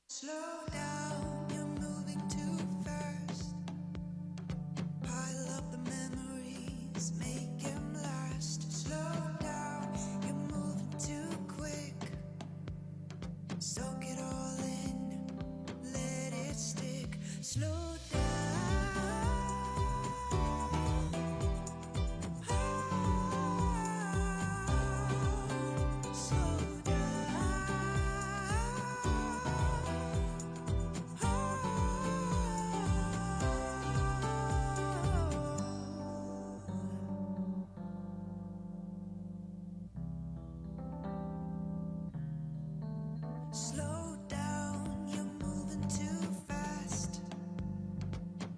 Slow down, you're moving too fast. Pile up the memories, make them last. Slow down, you're moving too quick. Soak it all in, let it stick. Slow down. Slow Slow down, you're moving too fast.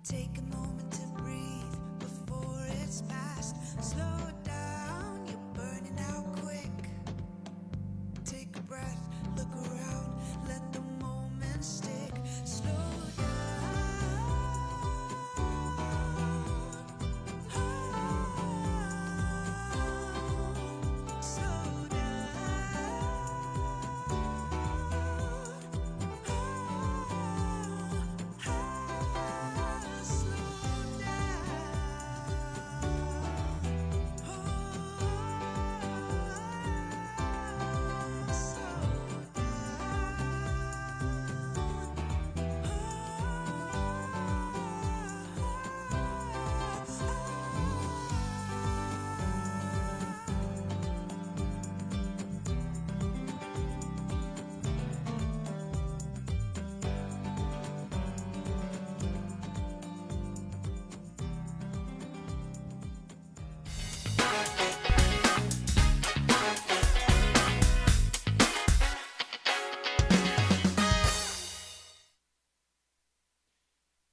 Take a moment to breathe before it's past. Slow down, you're burning out quick. Take a breath, look around, let the moment stick. Slow down. Slow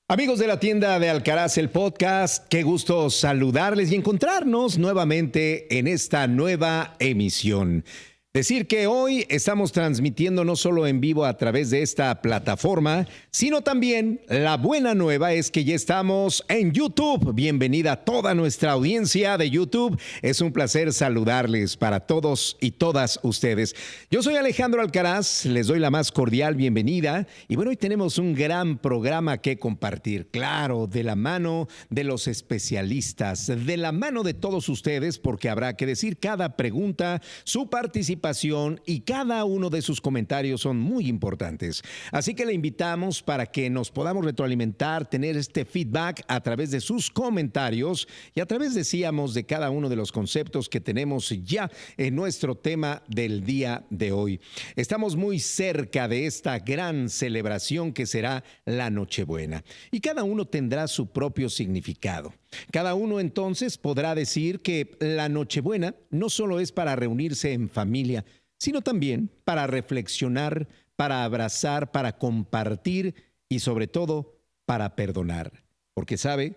Amigos de la tienda de Alcaraz, el podcast, qué gusto saludarles y encontrarnos nuevamente en esta nueva emisión. Decir que hoy estamos transmitiendo no solo en vivo a través de esta plataforma, sino también la buena nueva es que ya estamos en YouTube. Bienvenida a toda nuestra audiencia de YouTube. Es un placer saludarles para todos y todas ustedes. Yo soy Alejandro Alcaraz, les doy la más cordial bienvenida. Y bueno, hoy tenemos un gran programa que compartir. Claro, de la mano de los especialistas, de la mano de todos ustedes, porque habrá que decir cada pregunta, su participación y cada uno de sus comentarios son muy importantes. Así que le invitamos para que nos podamos retroalimentar, tener este feedback a través de sus comentarios y a través, decíamos, de cada uno de los conceptos que tenemos ya en nuestro tema del día de hoy. Estamos muy cerca de esta gran celebración que será la Nochebuena y cada uno tendrá su propio significado. Cada uno entonces podrá decir que la Nochebuena no solo es para reunirse en familia, sino también para reflexionar, para abrazar, para compartir y sobre todo para perdonar. Porque sabe,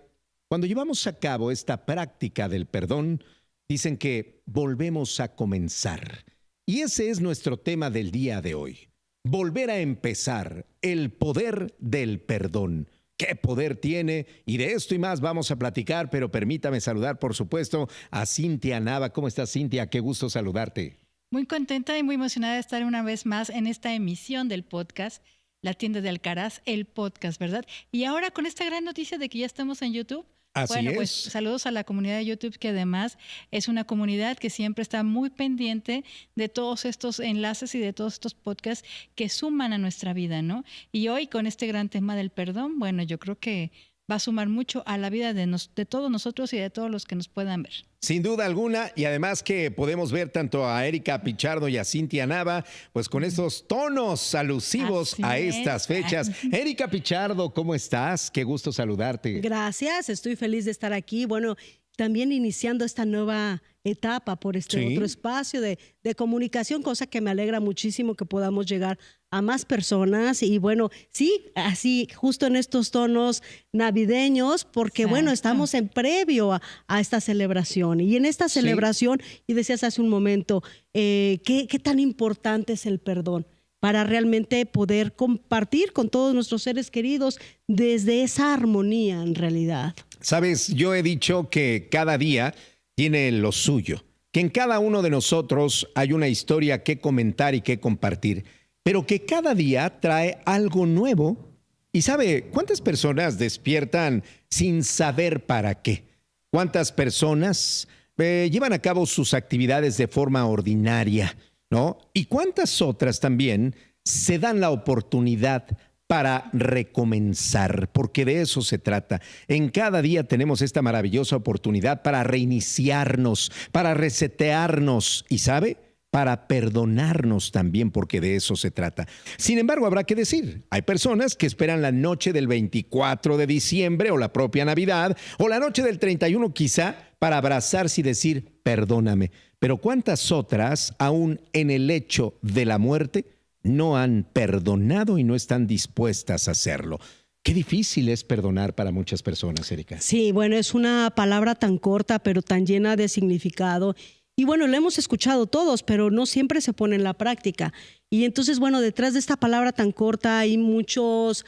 cuando llevamos a cabo esta práctica del perdón, dicen que volvemos a comenzar. Y ese es nuestro tema del día de hoy. Volver a empezar, el poder del perdón. ¿Qué poder tiene? Y de esto y más vamos a platicar, pero permítame saludar, por supuesto, a Cintia Nava. ¿Cómo estás, Cintia? Qué gusto saludarte. Muy contenta y muy emocionada de estar una vez más en esta emisión del podcast, La Tienda de Alcaraz, el podcast, ¿verdad? Y ahora con esta gran noticia de que ya estamos en YouTube. Así bueno, es. pues saludos a la comunidad de YouTube, que además es una comunidad que siempre está muy pendiente de todos estos enlaces y de todos estos podcasts que suman a nuestra vida, ¿no? Y hoy con este gran tema del perdón, bueno, yo creo que va a sumar mucho a la vida de todos nosotros y de todos los que nos puedan ver. Sin duda alguna, y además que podemos ver tanto a Erika Pichardo y a Cintia Nava, pues con estos tonos alusivos Así a es. estas fechas. Erika Pichardo, ¿cómo estás? Qué gusto saludarte. Gracias, estoy feliz de estar aquí. Bueno, también iniciando esta nueva etapa por este Sí. otro espacio de comunicación, cosa que me alegra muchísimo que podamos llegar a más personas. Y bueno, sí, así justo en estos tonos navideños, porque Exacto. bueno, estamos en previo a esta celebración. Y en esta Sí. celebración, y decías hace un momento, ¿qué tan importante es el perdón? Para realmente poder compartir con todos nuestros seres queridos desde esa armonía en realidad. Sabes, yo he dicho que cada día tiene lo suyo. que en cada uno de nosotros hay una historia que comentar y que compartir, pero que cada día trae algo nuevo. ¿Y sabe cuántas personas despiertan sin saber para qué? ¿Cuántas personas llevan a cabo sus actividades de forma ordinaria, ¿no? ¿Y cuántas otras también se dan la oportunidad para recomenzar? Porque de eso se trata. En cada día tenemos esta maravillosa oportunidad para reiniciarnos, para resetearnos y, ¿sabe?, para perdonarnos también, porque de eso se trata. Sin embargo, habrá que decir, hay personas que esperan la noche del 24 de diciembre o la propia Navidad o la noche del 31 quizá para abrazarse y decir, perdóname. Pero ¿cuántas otras, aún en el hecho de la muerte, no han perdonado y no están dispuestas a hacerlo? Qué difícil es perdonar para muchas personas, Erika. Sí, bueno, es una palabra tan corta, pero tan llena de significado. Y bueno, lo hemos escuchado todos, pero no siempre se pone en la práctica. Y entonces, bueno, detrás de esta palabra tan corta hay muchas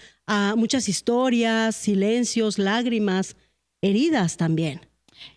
historias, silencios, lágrimas, heridas también.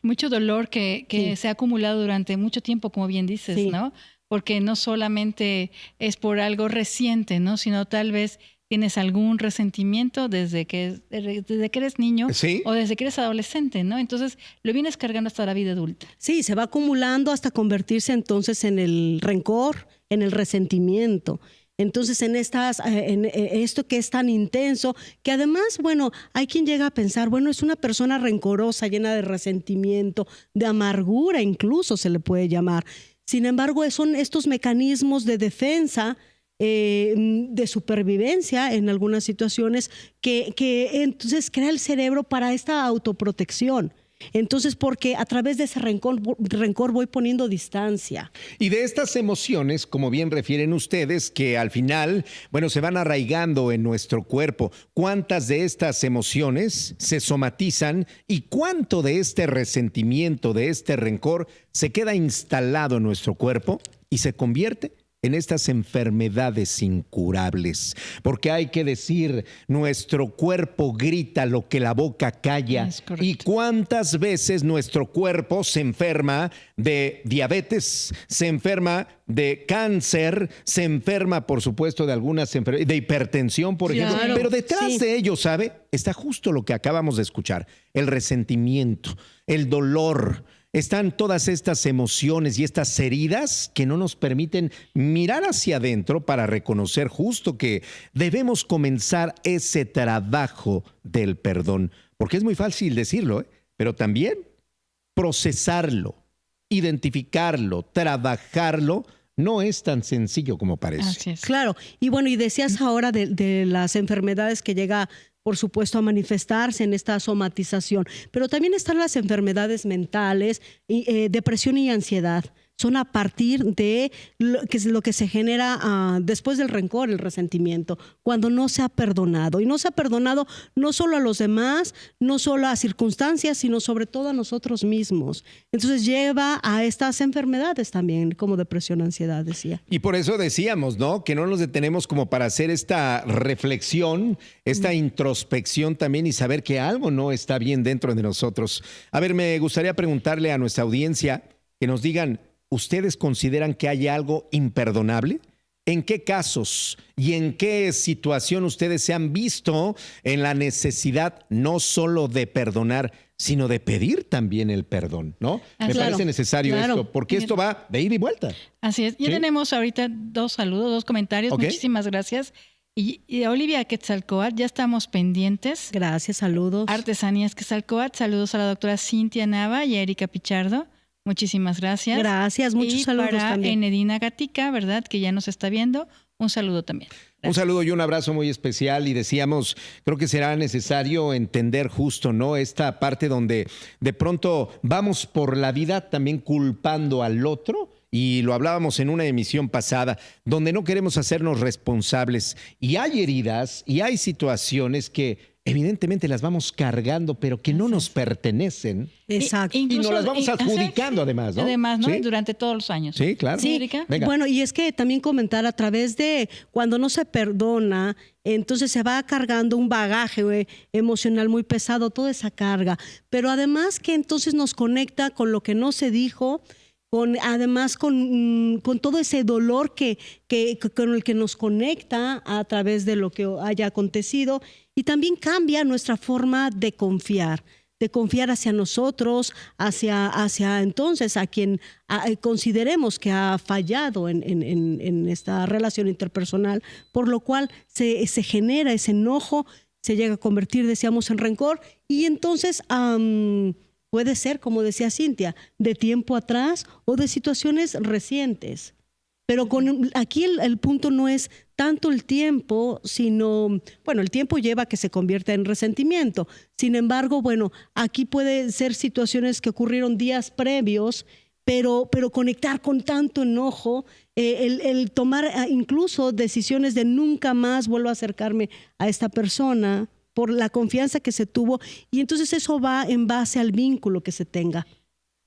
Mucho dolor que Sí. se ha acumulado durante mucho tiempo, como bien dices, Sí. ¿no? Porque no solamente es por algo reciente, ¿no? Sino tal vez tienes algún resentimiento desde que eres niño Sí. o desde que eres adolescente, ¿no? Entonces lo vienes cargando hasta la vida adulta. Sí, se va acumulando hasta convertirse entonces en el rencor, en el resentimiento. Entonces, en esto que es tan intenso, que además, bueno, hay quien llega a pensar, bueno, es una persona rencorosa, llena de resentimiento, de amargura incluso se le puede llamar. Sin embargo, son estos mecanismos de defensa, de supervivencia en algunas situaciones, que entonces crea el cerebro para esta autoprotección. Entonces, porque a través de ese rencor voy poniendo distancia. Y de estas emociones, como bien refieren ustedes, que al final, bueno, se van arraigando en nuestro cuerpo. ¿Cuántas de estas emociones se somatizan y cuánto de este resentimiento, de este rencor, se queda instalado en nuestro cuerpo y se convierte en estas enfermedades incurables? Porque hay que decir, nuestro cuerpo grita lo que la boca calla. Es correcto. ¿Y cuántas veces nuestro cuerpo se enferma de diabetes, se enferma de cáncer, se enferma, por supuesto, de algunas enfermedades, de hipertensión, por ejemplo? Claro, Pero detrás sí. de ello, ¿sabe?, está justo lo que acabamos de escuchar: el resentimiento, el dolor. Están todas estas emociones y estas heridas que no nos permiten mirar hacia adentro para reconocer justo que debemos comenzar ese trabajo del perdón. Porque es muy fácil decirlo, pero también procesarlo, identificarlo, trabajarlo, no es tan sencillo como parece. Así es. Claro, y bueno, y decías ahora de las enfermedades que llega, por supuesto, a manifestarse en esta somatización, pero también están las enfermedades mentales, depresión y ansiedad. Son a partir de lo que se genera después del rencor, el resentimiento, cuando no se ha perdonado. Y no se ha perdonado no solo a los demás, no solo a circunstancias, sino sobre todo a nosotros mismos. Entonces lleva a estas enfermedades también, como depresión, ansiedad, decía. Y por eso decíamos, ¿no?, que no nos detenemos como para hacer esta reflexión, esta introspección también y saber que algo no está bien dentro de nosotros. A ver, me gustaría preguntarle a nuestra audiencia que nos digan, ¿ustedes consideran que hay algo imperdonable? ¿En qué casos y en qué situación ustedes se han visto en la necesidad no solo de perdonar, sino de pedir también el perdón, ¿no? Me Claro, parece necesario claro. esto, porque esto va de ida y vuelta. Así es. Ya ¿Sí? tenemos ahorita 2 saludos, 2 comentarios. Ok. Muchísimas gracias. Y Olivia Quetzalcoatl, ya estamos pendientes. Gracias, saludos. Artesanías Quetzalcoatl, saludos a la doctora Cintia Nava y a Erika Pichardo. Muchísimas gracias. Gracias, muchos y saludos para también. Enedina Gatica, ¿verdad?, que ya nos está viendo, un saludo también. Un saludo y un abrazo muy especial. Y decíamos, creo que será necesario entender justo, ¿no?, esta parte donde de pronto vamos por la vida también culpando al otro. Y lo hablábamos en una emisión pasada, donde no queremos hacernos responsables. Y hay heridas y hay situaciones que evidentemente las vamos cargando, pero que no nos pertenecen. Exacto. Y nos las vamos adjudicando además, ¿no? Además, ¿no? ¿Sí? Durante todos los años. Sí, claro. Sí, Erika. Venga. Bueno, y es que también comentar a través de cuando no se perdona, entonces se va cargando un bagaje emocional muy pesado, toda esa carga. Pero además que entonces nos conecta con lo que no se dijo, además con todo ese dolor con el que nos conecta a través de lo que haya acontecido, y también cambia nuestra forma de confiar hacia nosotros, hacia entonces a quien consideremos que ha fallado en esta relación interpersonal, por lo cual se genera ese enojo, se llega a convertir, decíamos, en rencor, y entonces puede ser, como decía Cintia, de tiempo atrás o de situaciones recientes. Pero aquí el punto no es tanto el tiempo, sino, bueno, el tiempo lleva a que se convierta en resentimiento. Sin embargo, bueno, aquí puede ser situaciones que ocurrieron días previos, pero conectar con tanto enojo, el tomar incluso decisiones de nunca más vuelvo a acercarme a esta persona por la confianza que se tuvo, y entonces eso va en base al vínculo que se tenga.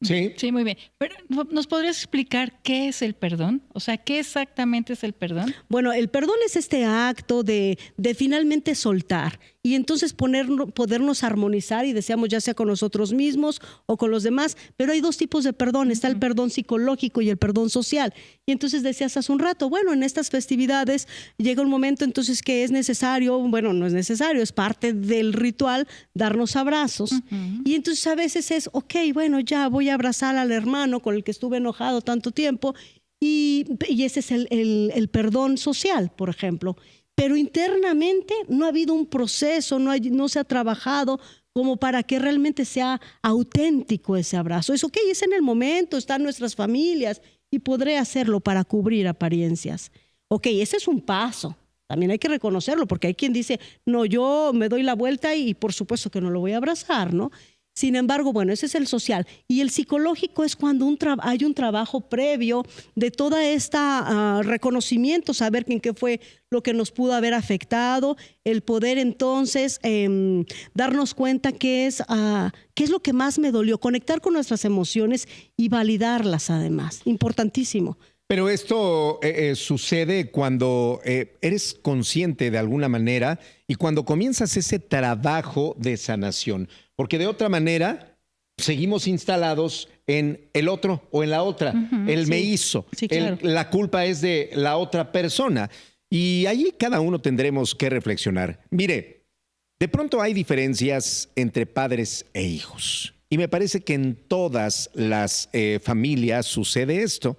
Sí. Sí, muy bien. Pero ¿nos podrías explicar qué es el perdón? O sea, ¿qué exactamente es el perdón? Bueno, el perdón es este acto de finalmente soltar y entonces podernos armonizar, y deseamos ya sea con nosotros mismos o con los demás, pero hay dos tipos de perdón, está el perdón psicológico y el perdón social. Y entonces decías hace un rato, bueno, en estas festividades llega un momento entonces que es necesario, bueno, no es necesario, es parte del ritual darnos abrazos. Y entonces a veces es, ok, bueno, ya voy a abrazar al hermano con el que estuve enojado tanto tiempo, y ese es el perdón social, por ejemplo. Pero internamente no ha habido un proceso, no se ha trabajado como para que realmente sea auténtico ese abrazo. Es ok, es en el momento, están nuestras familias y podré hacerlo para cubrir apariencias. Ok, ese es un paso. También hay que reconocerlo, porque hay quien dice, no, yo me doy la vuelta y por supuesto que no lo voy a abrazar, ¿no? Sin embargo, bueno, ese es el social. Y el psicológico es cuando hay un trabajo previo de toda esta reconocimiento, saber en qué fue lo que nos pudo haber afectado, el poder entonces darnos cuenta qué es lo que más me dolió, conectar con nuestras emociones y validarlas además. Importantísimo. Pero esto sucede cuando eres consciente de alguna manera y cuando comienzas ese trabajo de sanación. Porque de otra manera seguimos instalados en el otro o en la otra. Él me hizo. Sí, claro. La culpa es de la otra persona. Y allí cada uno tendremos que reflexionar. Mire, de pronto hay diferencias entre padres e hijos. Y me parece que en todas las familias sucede esto.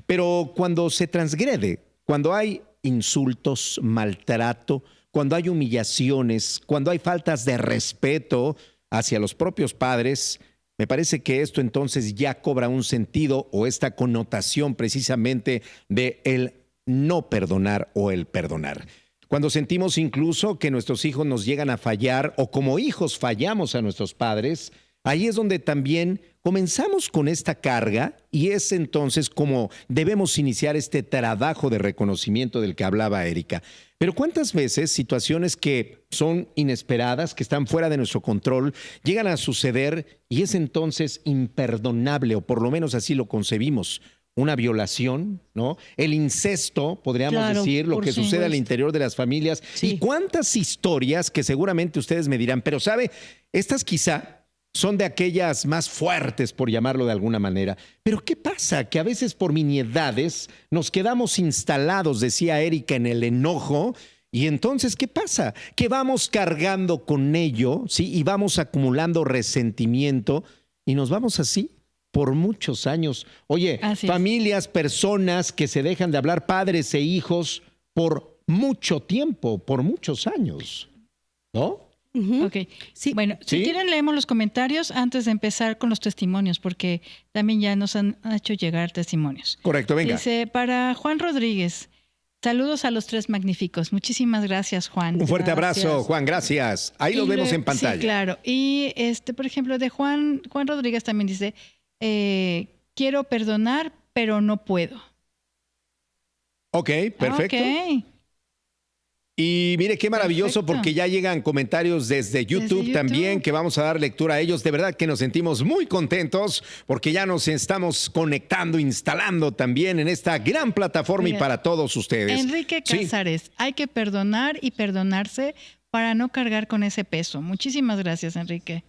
Pero cuando se transgrede, cuando hay insultos, maltrato, cuando hay humillaciones, cuando hay faltas de respeto hacia los propios padres, me parece que esto entonces ya cobra un sentido o esta connotación precisamente de el no perdonar o el perdonar. Cuando sentimos incluso que nuestros hijos nos llegan a fallar o como hijos fallamos a nuestros padres, ahí es donde también comenzamos con esta carga y es entonces como debemos iniciar este trabajo de reconocimiento del que hablaba Erika. Pero ¿cuántas veces situaciones que son inesperadas, que están fuera de nuestro control, llegan a suceder y es entonces imperdonable, o por lo menos así lo concebimos? Una violación, ¿no? El incesto, podríamos decir, lo que sucede al interior de las familias. Sí. Y cuántas historias que seguramente ustedes me dirán, pero ¿sabe? Estas quizá son de aquellas más fuertes, por llamarlo de alguna manera. Pero ¿qué pasa? Que a veces por nimiedades nos quedamos instalados, decía Erika, en el enojo. Y entonces, ¿qué pasa? Que vamos cargando con ello, ¿sí? Y vamos acumulando resentimiento y nos vamos así por muchos años. Oye, familias, personas que se dejan de hablar, padres e hijos, por mucho tiempo, por muchos años, ¿no? Ok. Sí. Bueno, si quieren leemos los comentarios antes de empezar con los testimonios, porque también ya nos han hecho llegar testimonios. Correcto, venga. Dice, para Juan Rodríguez, saludos a los tres magníficos. Muchísimas gracias, Juan. Un fuerte abrazo, Juan, gracias. Ahí los vemos en pantalla. Sí, claro. Y por ejemplo, de Juan Rodríguez también dice, quiero perdonar, pero no puedo. Ok, perfecto. Ok. Y mire qué maravilloso, porque ya llegan comentarios desde YouTube también, que vamos a dar lectura a ellos. De verdad que nos sentimos muy contentos porque ya nos estamos conectando, instalando también en esta gran plataforma. Mira, y para todos ustedes. Enrique Cázares, hay que perdonar y perdonarse para no cargar con ese peso. Muchísimas gracias, Enrique.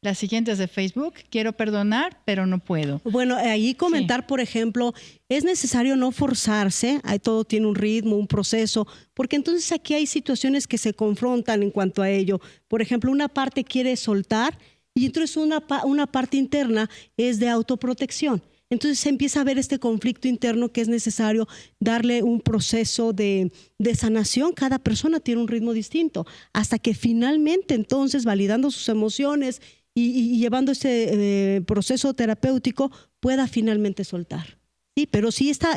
La siguiente es de Facebook. Quiero perdonar, pero no puedo. Bueno, ahí comentar, por ejemplo, es necesario no forzarse, ahí todo tiene un ritmo, un proceso, porque entonces aquí hay situaciones que se confrontan en cuanto a ello. Por ejemplo, una parte quiere soltar y entonces una parte interna es de autoprotección. Entonces se empieza a ver este conflicto interno que es necesario darle un proceso de sanación. Cada persona tiene un ritmo distinto, hasta que finalmente entonces, validando sus emociones y llevando este proceso terapéutico, pueda finalmente soltar. Sí, pero sí está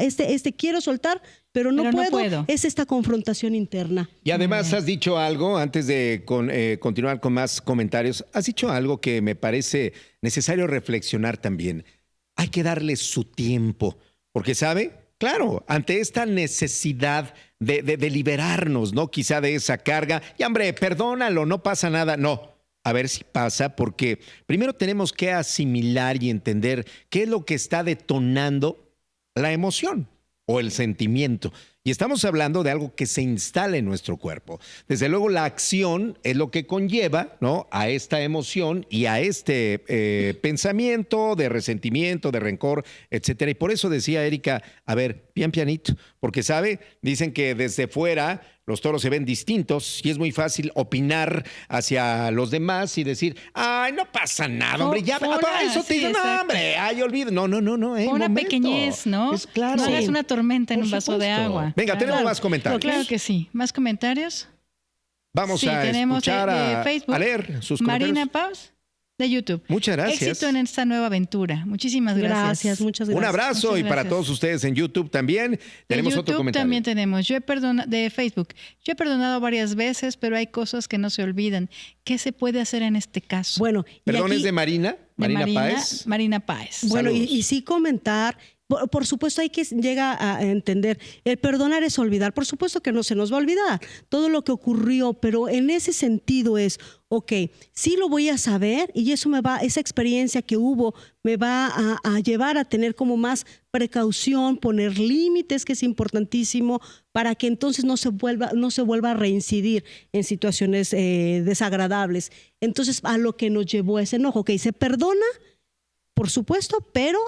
quiero soltar, pero no puedo. Es esta confrontación interna. Y además has dicho algo, antes de continuar con más comentarios, has dicho algo que me parece necesario reflexionar también. Hay que darle su tiempo, porque, ¿sabe? Claro, ante esta necesidad de liberarnos, ¿no? Quizá de esa carga. Y, hombre, perdónalo, no pasa nada. No, a ver si pasa, porque primero tenemos que asimilar y entender qué es lo que está detonando la emoción o el sentimiento. Y estamos hablando de algo que se instala en nuestro cuerpo. Desde luego, la acción es lo que conlleva, ¿no?, a esta emoción y a este pensamiento de resentimiento, de rencor, etcétera. Y por eso decía Erika, a ver, bien pianito, porque, ¿sabe? Dicen que desde fuera los toros se ven distintos y es muy fácil opinar hacia los demás y decir, ay, no pasa nada, hombre, ya, eso te digo, no, hombre, ay, olvido. No, una momento. Pequeñez, ¿no? Es claro. No hagas una tormenta en un vaso de agua. Venga, tenemos más comentarios. Claro que sí. ¿Más comentarios? Vamos a escuchar a leer sus comentarios. Marina Paz, de YouTube. Muchas gracias. Éxito en esta nueva aventura. Muchísimas gracias. Muchas gracias. Un abrazo muchas y para todos ustedes en YouTube también. Tenemos YouTube otro comentario. También tenemos. De Facebook. Yo he perdonado varias veces, pero hay cosas que no se olvidan. ¿Qué se puede hacer en este caso? Bueno, perdón, es de Marina. Marina Páez. Marina Páez. Bueno, y sí comentar. Por supuesto, hay que llegar a entender, el perdonar es olvidar. Por supuesto que no se nos va a olvidar todo lo que ocurrió, pero en ese sentido es, ok, sí lo voy a saber y esa experiencia que hubo me va a llevar a tener como más precaución, poner límites, que es importantísimo, para que entonces no se vuelva a reincidir en situaciones desagradables. Entonces, a lo que nos llevó ese enojo, ok, se perdona, por supuesto, pero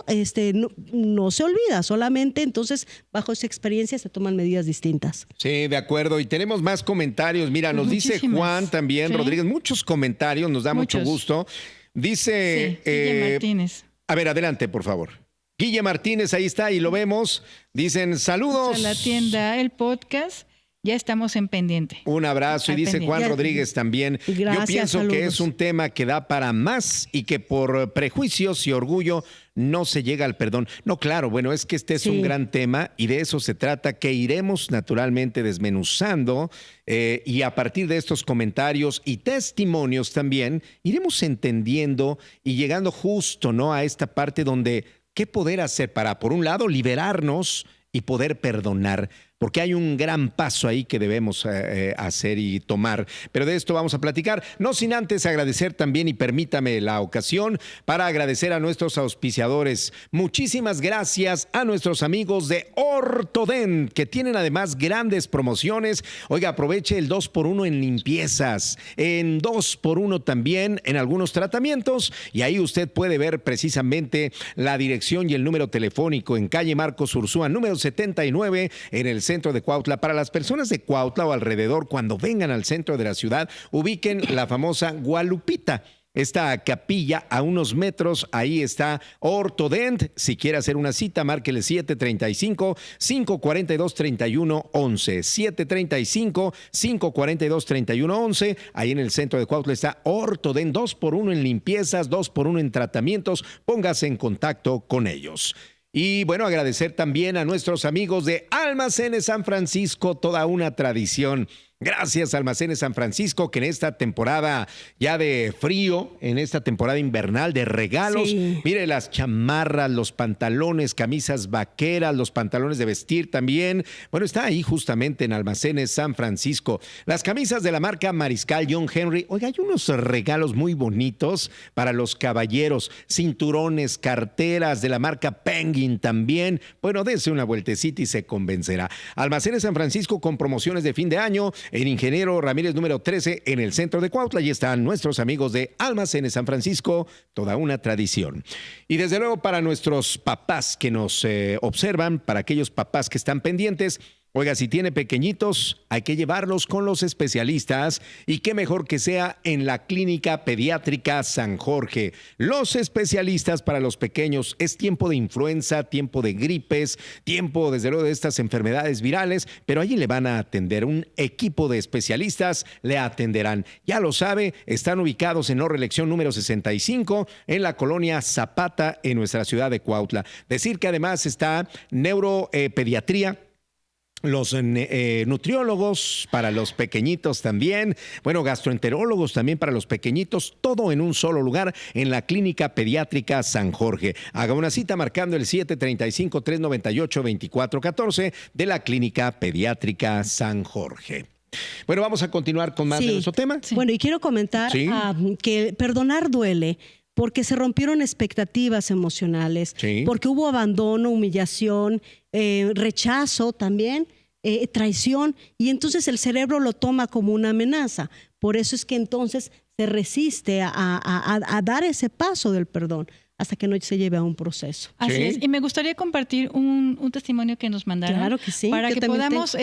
no se olvida, solamente entonces bajo esa experiencia se toman medidas distintas. Sí, de acuerdo. Y tenemos más comentarios. Mira, nos dice Juan también, ¿sí? Rodríguez, muchos comentarios, nos da mucho gusto. Dice... Guille Martínez. A ver, adelante, por favor. Guille Martínez, ahí está, y lo vemos. Dicen, saludos. A la tienda, el podcast. Ya estamos en pendiente. Un abrazo. Y dice Juan Rodríguez también. Gracias, yo pienso saludos. que es un tema que da para más y que por prejuicios y orgullo no se llega al perdón. No, claro, bueno, es que este es un gran tema y de eso se trata, que iremos naturalmente desmenuzando y a partir de estos comentarios y testimonios también iremos entendiendo y llegando justo, ¿no?, a esta parte donde qué poder hacer para, por un lado, liberarnos y poder perdonar, porque hay un gran paso ahí que debemos hacer y tomar. Pero de esto vamos a platicar, no sin antes agradecer también, y permítame la ocasión, para agradecer a nuestros auspiciadores. Muchísimas gracias a nuestros amigos de Ortodent, que tienen además grandes promociones. Oiga, aproveche el 2x1 en limpiezas, en 2x1 también en algunos tratamientos, y ahí usted puede ver precisamente la dirección y el número telefónico en calle Marcos Urzúa, número 79, en el centro de Cuautla. Para las personas de Cuautla o alrededor, cuando vengan al centro de la ciudad, ubiquen la famosa Gualupita. Esta capilla a unos metros, ahí está Ortodent. Si quiere hacer una cita, márquele 735-542-3111. 735-542-3111. Ahí en el centro de Cuautla está Ortodent, 2x1 en limpiezas, 2x1 en tratamientos. Póngase en contacto con ellos. Y bueno, agradecer también a nuestros amigos de Almacenes San Francisco, toda una tradición. Gracias, Almacenes San Francisco, que en esta temporada ya de frío, en esta temporada invernal de regalos, mire las chamarras, los pantalones, camisas vaqueras, los pantalones de vestir también. Bueno, está ahí justamente en Almacenes San Francisco. Las camisas de la marca Mariscal John Henry. Oiga, hay unos regalos muy bonitos para los caballeros. Cinturones, carteras de la marca Penguin también. Bueno, dése una vueltecita y se convencerá. Almacenes San Francisco con promociones de fin de año. en Ingeniero Ramírez número 13 en el centro de Cuautla. Allí están nuestros amigos de Almacenes San Francisco, toda una tradición. Y desde luego para nuestros papás que nos observan, para aquellos papás que están pendientes, oiga, si tiene pequeñitos, hay que llevarlos con los especialistas y qué mejor que sea en la Clínica Pediátrica San Jorge. Los especialistas para los pequeños, es tiempo de influenza, tiempo de gripes, tiempo desde luego de estas enfermedades virales, pero allí le van a atender. Un equipo de especialistas le atenderán. Ya lo sabe, están ubicados en No Reelección número 65 en la colonia Zapata en nuestra ciudad de Cuautla. Decir que además está neuropediatría, los nutriólogos para los pequeñitos también, bueno, gastroenterólogos también para los pequeñitos, todo en un solo lugar en la Clínica Pediátrica San Jorge. Haga una cita marcando el 735-398-2414 de la Clínica Pediátrica San Jorge. Bueno, vamos a continuar con más de nuestro tema. Sí. Bueno, y quiero comentar Sí. que perdonar duele porque se rompieron expectativas emocionales, Sí. porque hubo abandono, humillación, rechazo también, traición, y entonces el cerebro lo toma como una amenaza. Por eso es que entonces se resiste a dar ese paso del perdón hasta que no se lleve a un proceso. Así Sí. es. Y me gustaría compartir un testimonio que nos mandaron. Claro que sí, Para yo que también podamos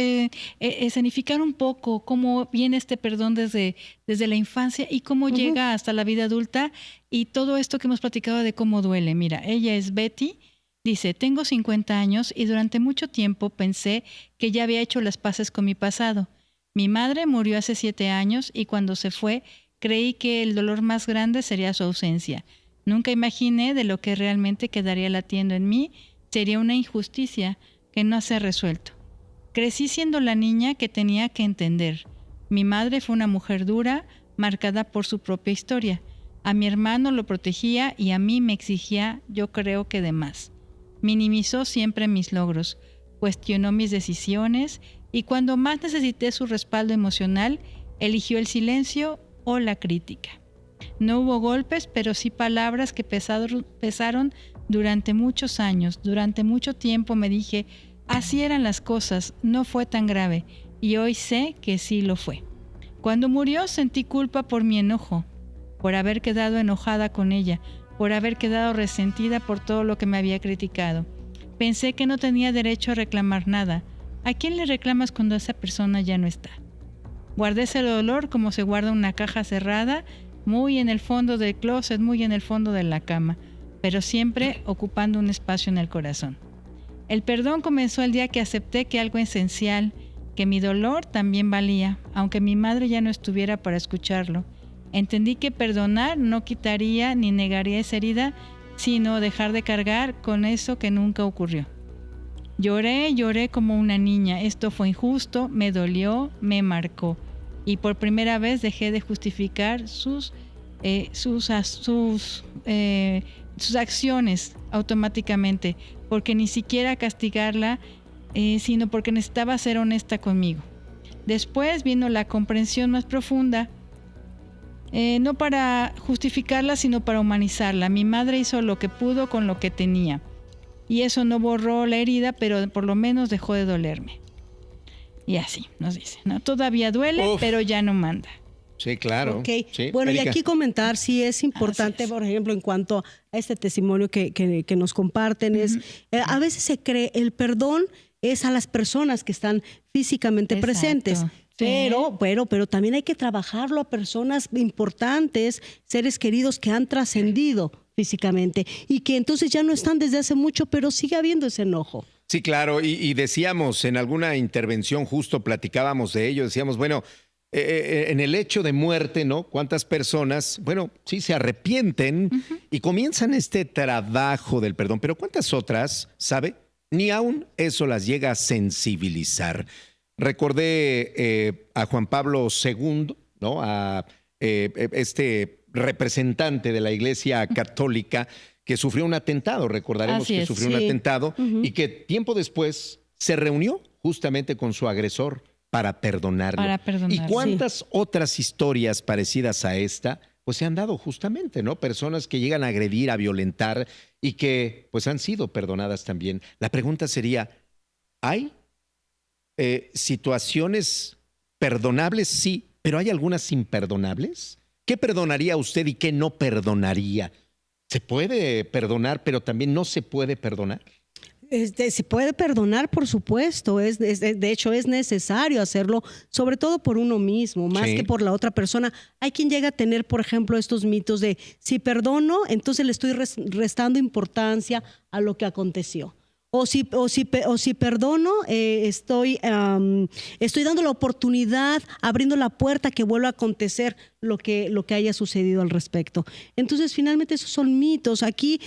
escenificar un poco cómo viene este perdón desde la infancia y cómo llega hasta la vida adulta y todo esto que hemos platicado de cómo duele. Mira, ella es Betty. Dice, tengo 50 años y durante mucho tiempo pensé que ya había hecho las paces con mi pasado. Mi madre murió hace 7 años y cuando se fue creí que el dolor más grande sería su ausencia. Nunca imaginé de lo que realmente quedaría latiendo en mí sería una injusticia que no se ha resuelto. Crecí siendo la niña que tenía que entender. Mi madre fue una mujer dura, marcada por su propia historia. A mi hermano lo protegía y a mí me exigía, yo creo que de más. Minimizó siempre mis logros, cuestionó mis decisiones y cuando más necesité su respaldo emocional, eligió el silencio o la crítica. No hubo golpes, pero sí palabras que pesaron durante muchos años. Durante mucho tiempo me dije, así eran las cosas, no fue tan grave, y hoy sé que sí lo fue. Cuando murió sentí culpa por mi enojo, por haber quedado enojada con ella, por haber quedado resentida por todo lo que me había criticado. Pensé que no tenía derecho a reclamar nada. ¿A quién le reclamas cuando esa persona ya no está? Guardé ese dolor como se guarda una caja cerrada, muy en el fondo del closet, muy en el fondo de la cama, pero siempre ocupando un espacio en el corazón. El perdón comenzó el día que acepté que algo esencial, que mi dolor también valía, aunque mi madre ya no estuviera para escucharlo. Entendí que perdonar no quitaría ni negaría esa herida, sino dejar de cargar con eso que nunca ocurrió. Lloré como una niña. Esto fue injusto, me dolió, me marcó. Y por primera vez dejé de justificar sus acciones automáticamente, porque ni siquiera castigarla, sino porque necesitaba ser honesta conmigo. Después vino la comprensión más profunda, no para justificarla, sino para humanizarla. Mi madre hizo lo que pudo con lo que tenía. Y eso no borró la herida, pero por lo menos dejó de dolerme. Y así nos dice, ¿no? Todavía duele, Uf. pero ya no manda. Sí, claro. Ok. Sí, Bueno, Erika. y aquí comentar si es importante, Así es. por ejemplo, en cuanto a este testimonio que nos comparten, es a veces se cree el perdón es a las personas que están físicamente Exacto. presentes. Sí. Pero también hay que trabajarlo a personas importantes, seres queridos que han trascendido físicamente y que entonces ya no están desde hace mucho, pero sigue habiendo ese enojo. Sí, claro, y decíamos en alguna intervención, justo platicábamos de ello, decíamos, bueno, en el hecho de muerte, ¿no? ¿Cuántas personas, bueno, sí se arrepienten y comienzan este trabajo del perdón, pero cuántas otras, ¿sabe? Ni aún eso las llega a sensibilizar. Recordé a Juan Pablo II, ¿no? A este representante de la Iglesia Católica que sufrió un atentado, recordaremos Así que es, sufrió un sí. atentado y que tiempo después se reunió justamente con su agresor para perdonarlo. Para perdonarlo, ¿Y cuántas otras historias parecidas a esta pues se han dado justamente, ¿no? Personas que llegan a agredir, a violentar y que pues han sido perdonadas también. La pregunta sería, ¿hay situaciones perdonables, sí, pero hay algunas imperdonables. ¿Qué perdonaría usted y qué no perdonaría? ¿Se puede perdonar, pero también no se puede perdonar? Se puede perdonar, por supuesto. De hecho, es necesario hacerlo, sobre todo por uno mismo, más Sí. que por la otra persona. Hay quien llega a tener, por ejemplo, estos mitos de si perdono, entonces le estoy restando importancia a lo que aconteció. O si perdono, estoy dando la oportunidad, abriendo la puerta que vuelva a acontecer lo que haya sucedido al respecto. Entonces, finalmente, esos son mitos. Aquí,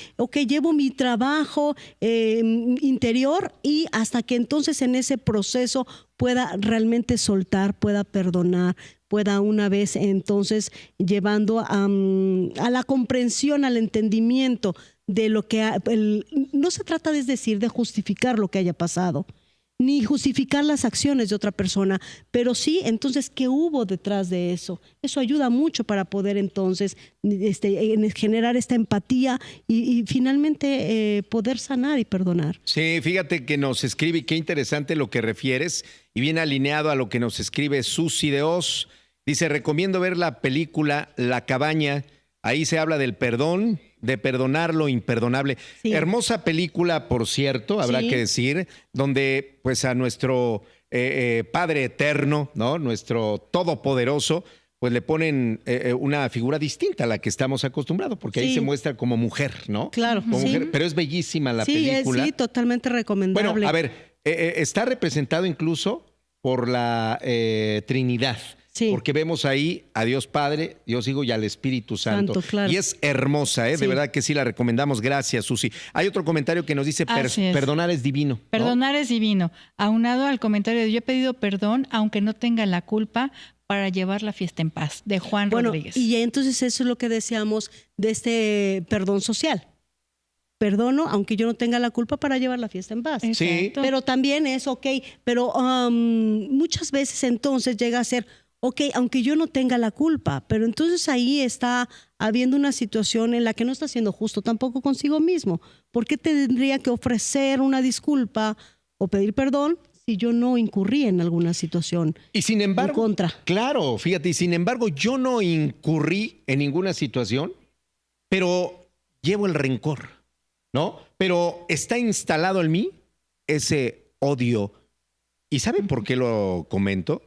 llevo mi trabajo interior y hasta que entonces en ese proceso pueda realmente soltar, pueda perdonar, pueda una vez entonces llevando a la comprensión, al entendimiento de lo que no se trata de justificar lo que haya pasado, ni justificar las acciones de otra persona, pero sí entonces qué hubo detrás de eso. Eso ayuda mucho para poder entonces generar esta empatía y finalmente poder sanar y perdonar. Sí, fíjate que nos escribe, y qué interesante lo que refieres, y bien alineado a lo que nos escribe Susi de Oz. Dice, recomiendo ver la película La Cabaña. Ahí se habla del perdón, de perdonar lo imperdonable. Sí. Hermosa película, por cierto, habrá Sí. que decir, donde pues a nuestro Padre Eterno, ¿no? Nuestro Todopoderoso, pues le ponen una figura distinta a la que estamos acostumbrados, porque ahí Sí. se muestra como mujer, ¿no? Claro, Como sí. mujer, pero es bellísima la Sí, película. sí, totalmente recomendable. Bueno, a ver, está representado incluso por la Trinidad. Sí. Porque vemos ahí a Dios Padre, Dios Hijo y al Espíritu Santo. Santo, claro. Y es hermosa, ¿eh? Sí. De verdad que sí la recomendamos. Gracias, Susi. Hay otro comentario que nos dice, Así es. perdonar es divino, ¿no? Perdonar es divino. Aunado al comentario de yo he pedido perdón aunque no tenga la culpa para llevar la fiesta en paz, de Juan Bueno, Rodríguez. y entonces eso es lo que decíamos de este perdón social. Perdono aunque yo no tenga la culpa para llevar la fiesta en paz. Sí. Exacto. Pero también es pero muchas veces entonces llega a ser, aunque yo no tenga la culpa, pero entonces ahí está habiendo una situación en la que no está siendo justo tampoco consigo mismo. ¿Por qué tendría que ofrecer una disculpa o pedir perdón si yo no incurrí en alguna situación Y sin embargo, en contra? claro, fíjate, y sin embargo yo no incurrí en ninguna situación, pero llevo el rencor, ¿no? Pero está instalado en mí ese odio. ¿Y saben por qué lo comento?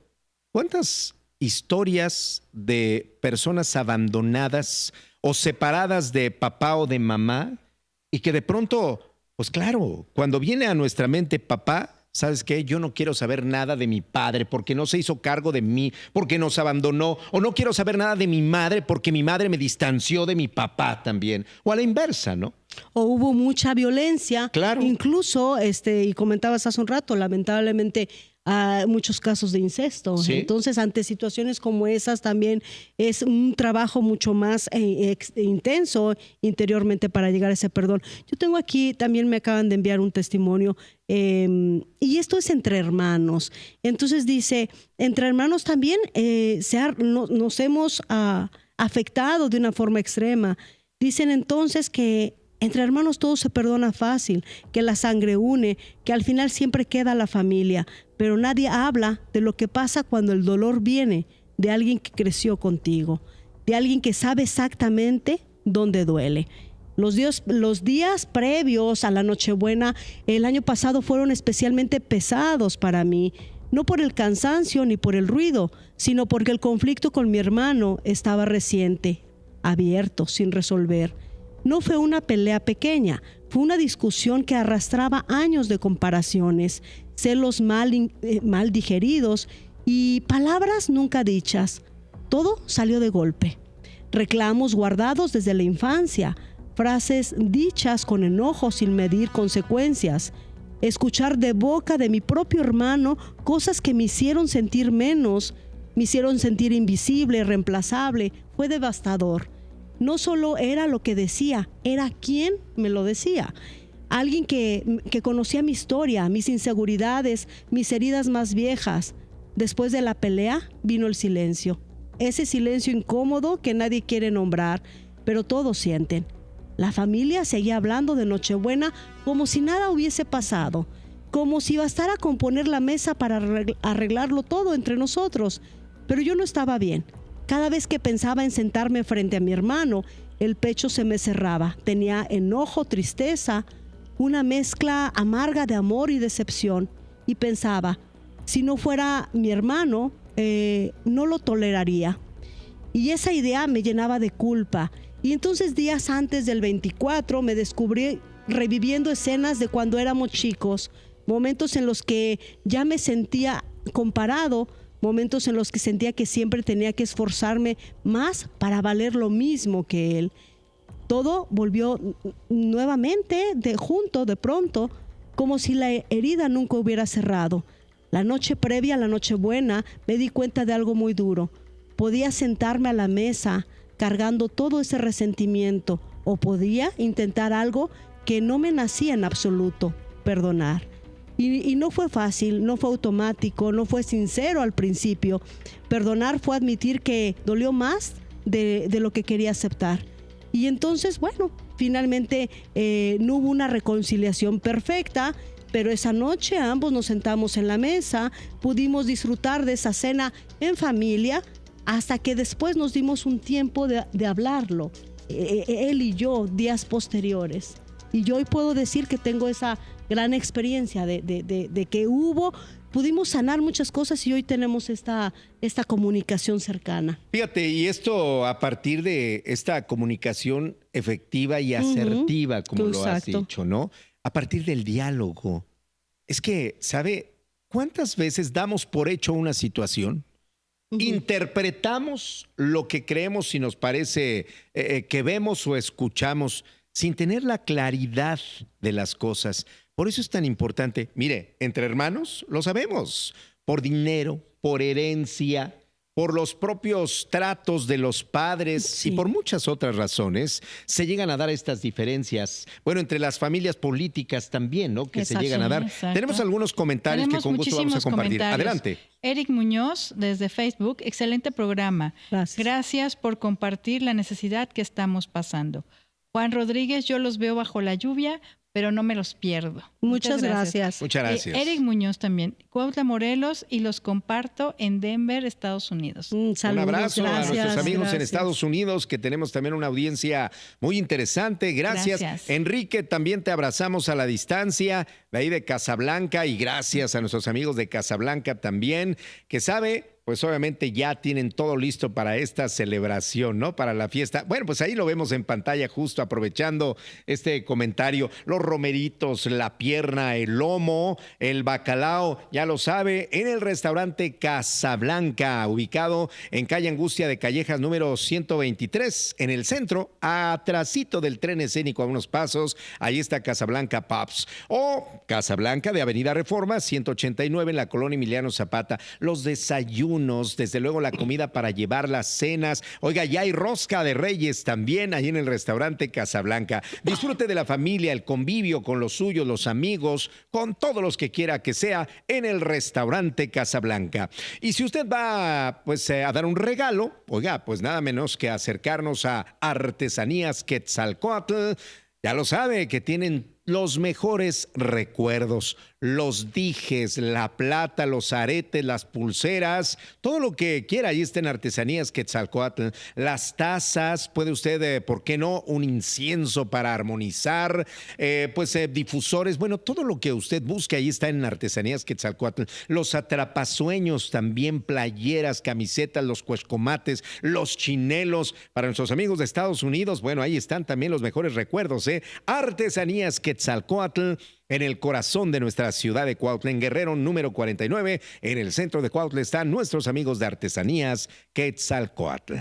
¿Cuántas historias de personas abandonadas o separadas de papá o de mamá y que de pronto, pues claro, cuando viene a nuestra mente papá, ¿sabes qué? Yo no quiero saber nada de mi padre porque no se hizo cargo de mí, porque nos abandonó, o no quiero saber nada de mi madre porque mi madre me distanció de mi papá también, o a la inversa, ¿no? O hubo mucha violencia. Claro. Incluso, y comentabas hace un rato, lamentablemente, muchos casos de incesto. Sí. Entonces, ante situaciones como esas, también es un trabajo mucho más intenso interiormente para llegar a ese perdón. Yo tengo aquí, también me acaban de enviar un testimonio, y esto es entre hermanos. Entonces dice, entre hermanos también nos hemos afectado de una forma extrema. Dicen entonces que entre hermanos todo se perdona fácil, que la sangre une, que al final siempre queda la familia, pero nadie habla de lo que pasa cuando el dolor viene de alguien que creció contigo, de alguien que sabe exactamente dónde duele. Los días previos a la Nochebuena el año pasado fueron especialmente pesados para mí, no por el cansancio ni por el ruido, sino porque el conflicto con mi hermano estaba reciente, abierto, sin resolver. No fue una pelea pequeña, fue una discusión que arrastraba años de comparaciones, celos mal digeridos y palabras nunca dichas. Todo salió de golpe. Reclamos guardados desde la infancia, frases dichas con enojo sin medir consecuencias. Escuchar de boca de mi propio hermano cosas que me hicieron sentir menos, me hicieron sentir invisible, reemplazable, fue devastador. No solo era lo que decía, era quién me lo decía. Alguien que conocía mi historia, mis inseguridades, mis heridas más viejas. Después de la pelea vino el silencio. Ese silencio incómodo que nadie quiere nombrar, pero todos sienten. La familia seguía hablando de Nochebuena como si nada hubiese pasado. como si bastara con poner la mesa para arreglarlo todo entre nosotros. Pero yo no estaba bien. Cada vez que pensaba en sentarme frente a mi hermano, el pecho se me cerraba. Tenía enojo, tristeza, una mezcla amarga de amor y decepción. Y pensaba, si no fuera mi hermano, no lo toleraría. Y esa idea me llenaba de culpa. Y entonces días antes del 24 me descubrí reviviendo escenas de cuando éramos chicos, momentos en los que ya me sentía comparado, momentos en los que sentía que siempre tenía que esforzarme más para valer lo mismo que él. Todo volvió nuevamente de pronto, como si la herida nunca hubiera cerrado. La noche previa a la Nochebuena me di cuenta de algo muy duro. Podía sentarme a la mesa cargando todo ese resentimiento, o podía intentar algo que no me nacía en absoluto: perdonar. Y no fue fácil, no fue automático, no fue sincero al principio. Perdonar fue admitir que dolió más de lo que quería aceptar. Y entonces, bueno, finalmente no hubo una reconciliación perfecta, pero esa noche ambos nos sentamos en la mesa, pudimos disfrutar de esa cena en familia, hasta que después nos dimos un tiempo de hablarlo, él y yo, días posteriores. Y yo hoy puedo decir que tengo esa gran experiencia de que pudimos sanar muchas cosas y hoy tenemos esta comunicación cercana. Fíjate, y esto a partir de esta comunicación efectiva y asertiva, como lo has dicho, ¿no? A partir del diálogo. Es que, ¿sabe cuántas veces damos por hecho una situación? Interpretamos lo que creemos y nos parece que vemos o escuchamos sin tener la claridad de las cosas. Por eso es tan importante. Mire, entre hermanos lo sabemos, por dinero, por herencia, por los propios tratos de los padres y por muchas otras razones se llegan a dar estas diferencias. Bueno, entre las familias políticas también, ¿no? Que se llegan a dar. Exacto. Tenemos algunos comentarios que con gusto vamos a compartir. Adelante. Eric Muñoz, desde Facebook, excelente programa. Gracias por compartir la necesidad que estamos pasando. Juan Rodríguez, yo los veo bajo la lluvia, pero no me los pierdo. Muchas gracias. Muchas gracias. Eric Muñoz también, Cuautla, Morelos, y los comparto en Denver, Estados Unidos. Saludos, un abrazo gracias, a nuestros amigos en gracias. Estados Unidos, que tenemos también una audiencia muy interesante. Gracias. Enrique, también te abrazamos a la distancia, de ahí de Casablanca, y gracias a nuestros amigos de Casablanca también, que sabe, pues obviamente ya tienen todo listo para esta celebración, ¿no? Para la fiesta. Bueno, pues ahí lo vemos en pantalla justo aprovechando este comentario. Los romeritos, la pierna, el lomo, el bacalao, ya lo sabe, en el restaurante Casablanca, ubicado en calle Angustia de Callejas número 123, en el centro, atrasito del tren escénico a unos pasos. Ahí está Casablanca Pubs. O Casablanca de Avenida Reforma 189 en la colonia Emiliano Zapata. Los desayunos, desde luego la comida para llevar, las cenas. Oiga, ya hay rosca de Reyes también ahí en el restaurante Casablanca. Disfrute de la familia, el convivio con los suyos, los amigos, con todos los que quiera que sea en el restaurante Casablanca. Y si usted va pues a dar un regalo, oiga, pues nada menos que acercarnos a Artesanías Quetzalcóatl. Ya lo sabe, que tienen los mejores recuerdos, los dijes, la plata, los aretes, las pulseras, todo lo que quiera. Ahí está en Artesanías Quetzalcóatl. Las tazas, puede usted, ¿por qué no? Un incienso para armonizar, difusores, bueno, todo lo que usted busque, ahí está en Artesanías Quetzalcóatl. Los atrapasueños también, playeras, camisetas, los cuescomates, los chinelos. Para nuestros amigos de Estados Unidos, bueno, ahí están también los mejores recuerdos, ¿eh? Artesanías Quetzalcóatl, en el corazón de nuestra ciudad de Cuautla, en Guerrero número 49, en el centro de Cuautla están nuestros amigos de Artesanías Quetzalcóatl.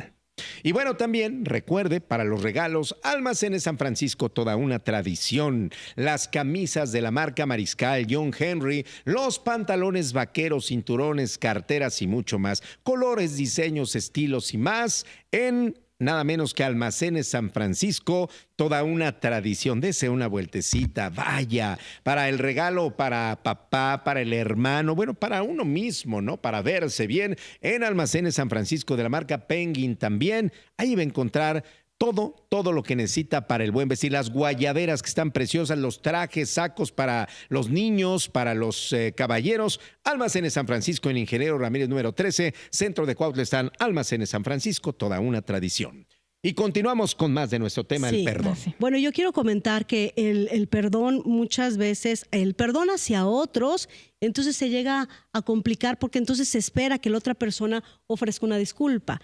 Y bueno, también recuerde, para los regalos, Almacenes San Francisco, toda una tradición. Las camisas de la marca Mariscal, John Henry, los pantalones vaqueros, cinturones, carteras y mucho más. Colores, diseños, estilos y más en nada menos que Almacenes San Francisco, toda una tradición. Dese una vueltecita, vaya, para el regalo, para papá, para el hermano, bueno, para uno mismo, ¿no? Para verse bien. En Almacenes San Francisco de la marca Penguin también, ahí va a encontrar todo lo que necesita para el buen vestir, las guayaberas que están preciosas, los trajes, sacos para los niños, para los caballeros. Almacenes San Francisco en Ingeniero Ramírez número 13, centro de Cuautla están Almacenes San Francisco, toda una tradición. Y continuamos con más de nuestro tema, el perdón. Sí. Bueno, yo quiero comentar que el perdón muchas veces, el perdón hacia otros, entonces se llega a complicar porque entonces se espera que la otra persona ofrezca una disculpa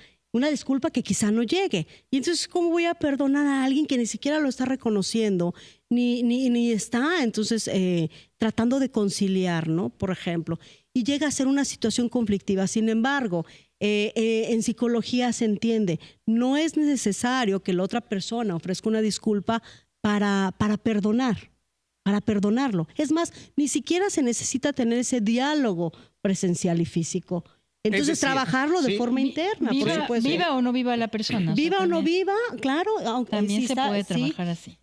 que quizá no llegue. Y entonces, ¿cómo voy a perdonar a alguien que ni siquiera lo está reconociendo, ni está entonces tratando de conciliar, ¿no? Por ejemplo, y llega a ser una situación conflictiva. Sin embargo, en psicología se entiende, no es necesario que la otra persona ofrezca una disculpa para perdonarlo. Es más, ni siquiera se necesita tener ese diálogo presencial y físico. Entonces, Es decir, trabajarlo de sí. forma interna, por supuesto. Viva o no viva la persona. o sea, Viva o no también- viva, claro. Aunque También sí se está- puede sí, trabajar así.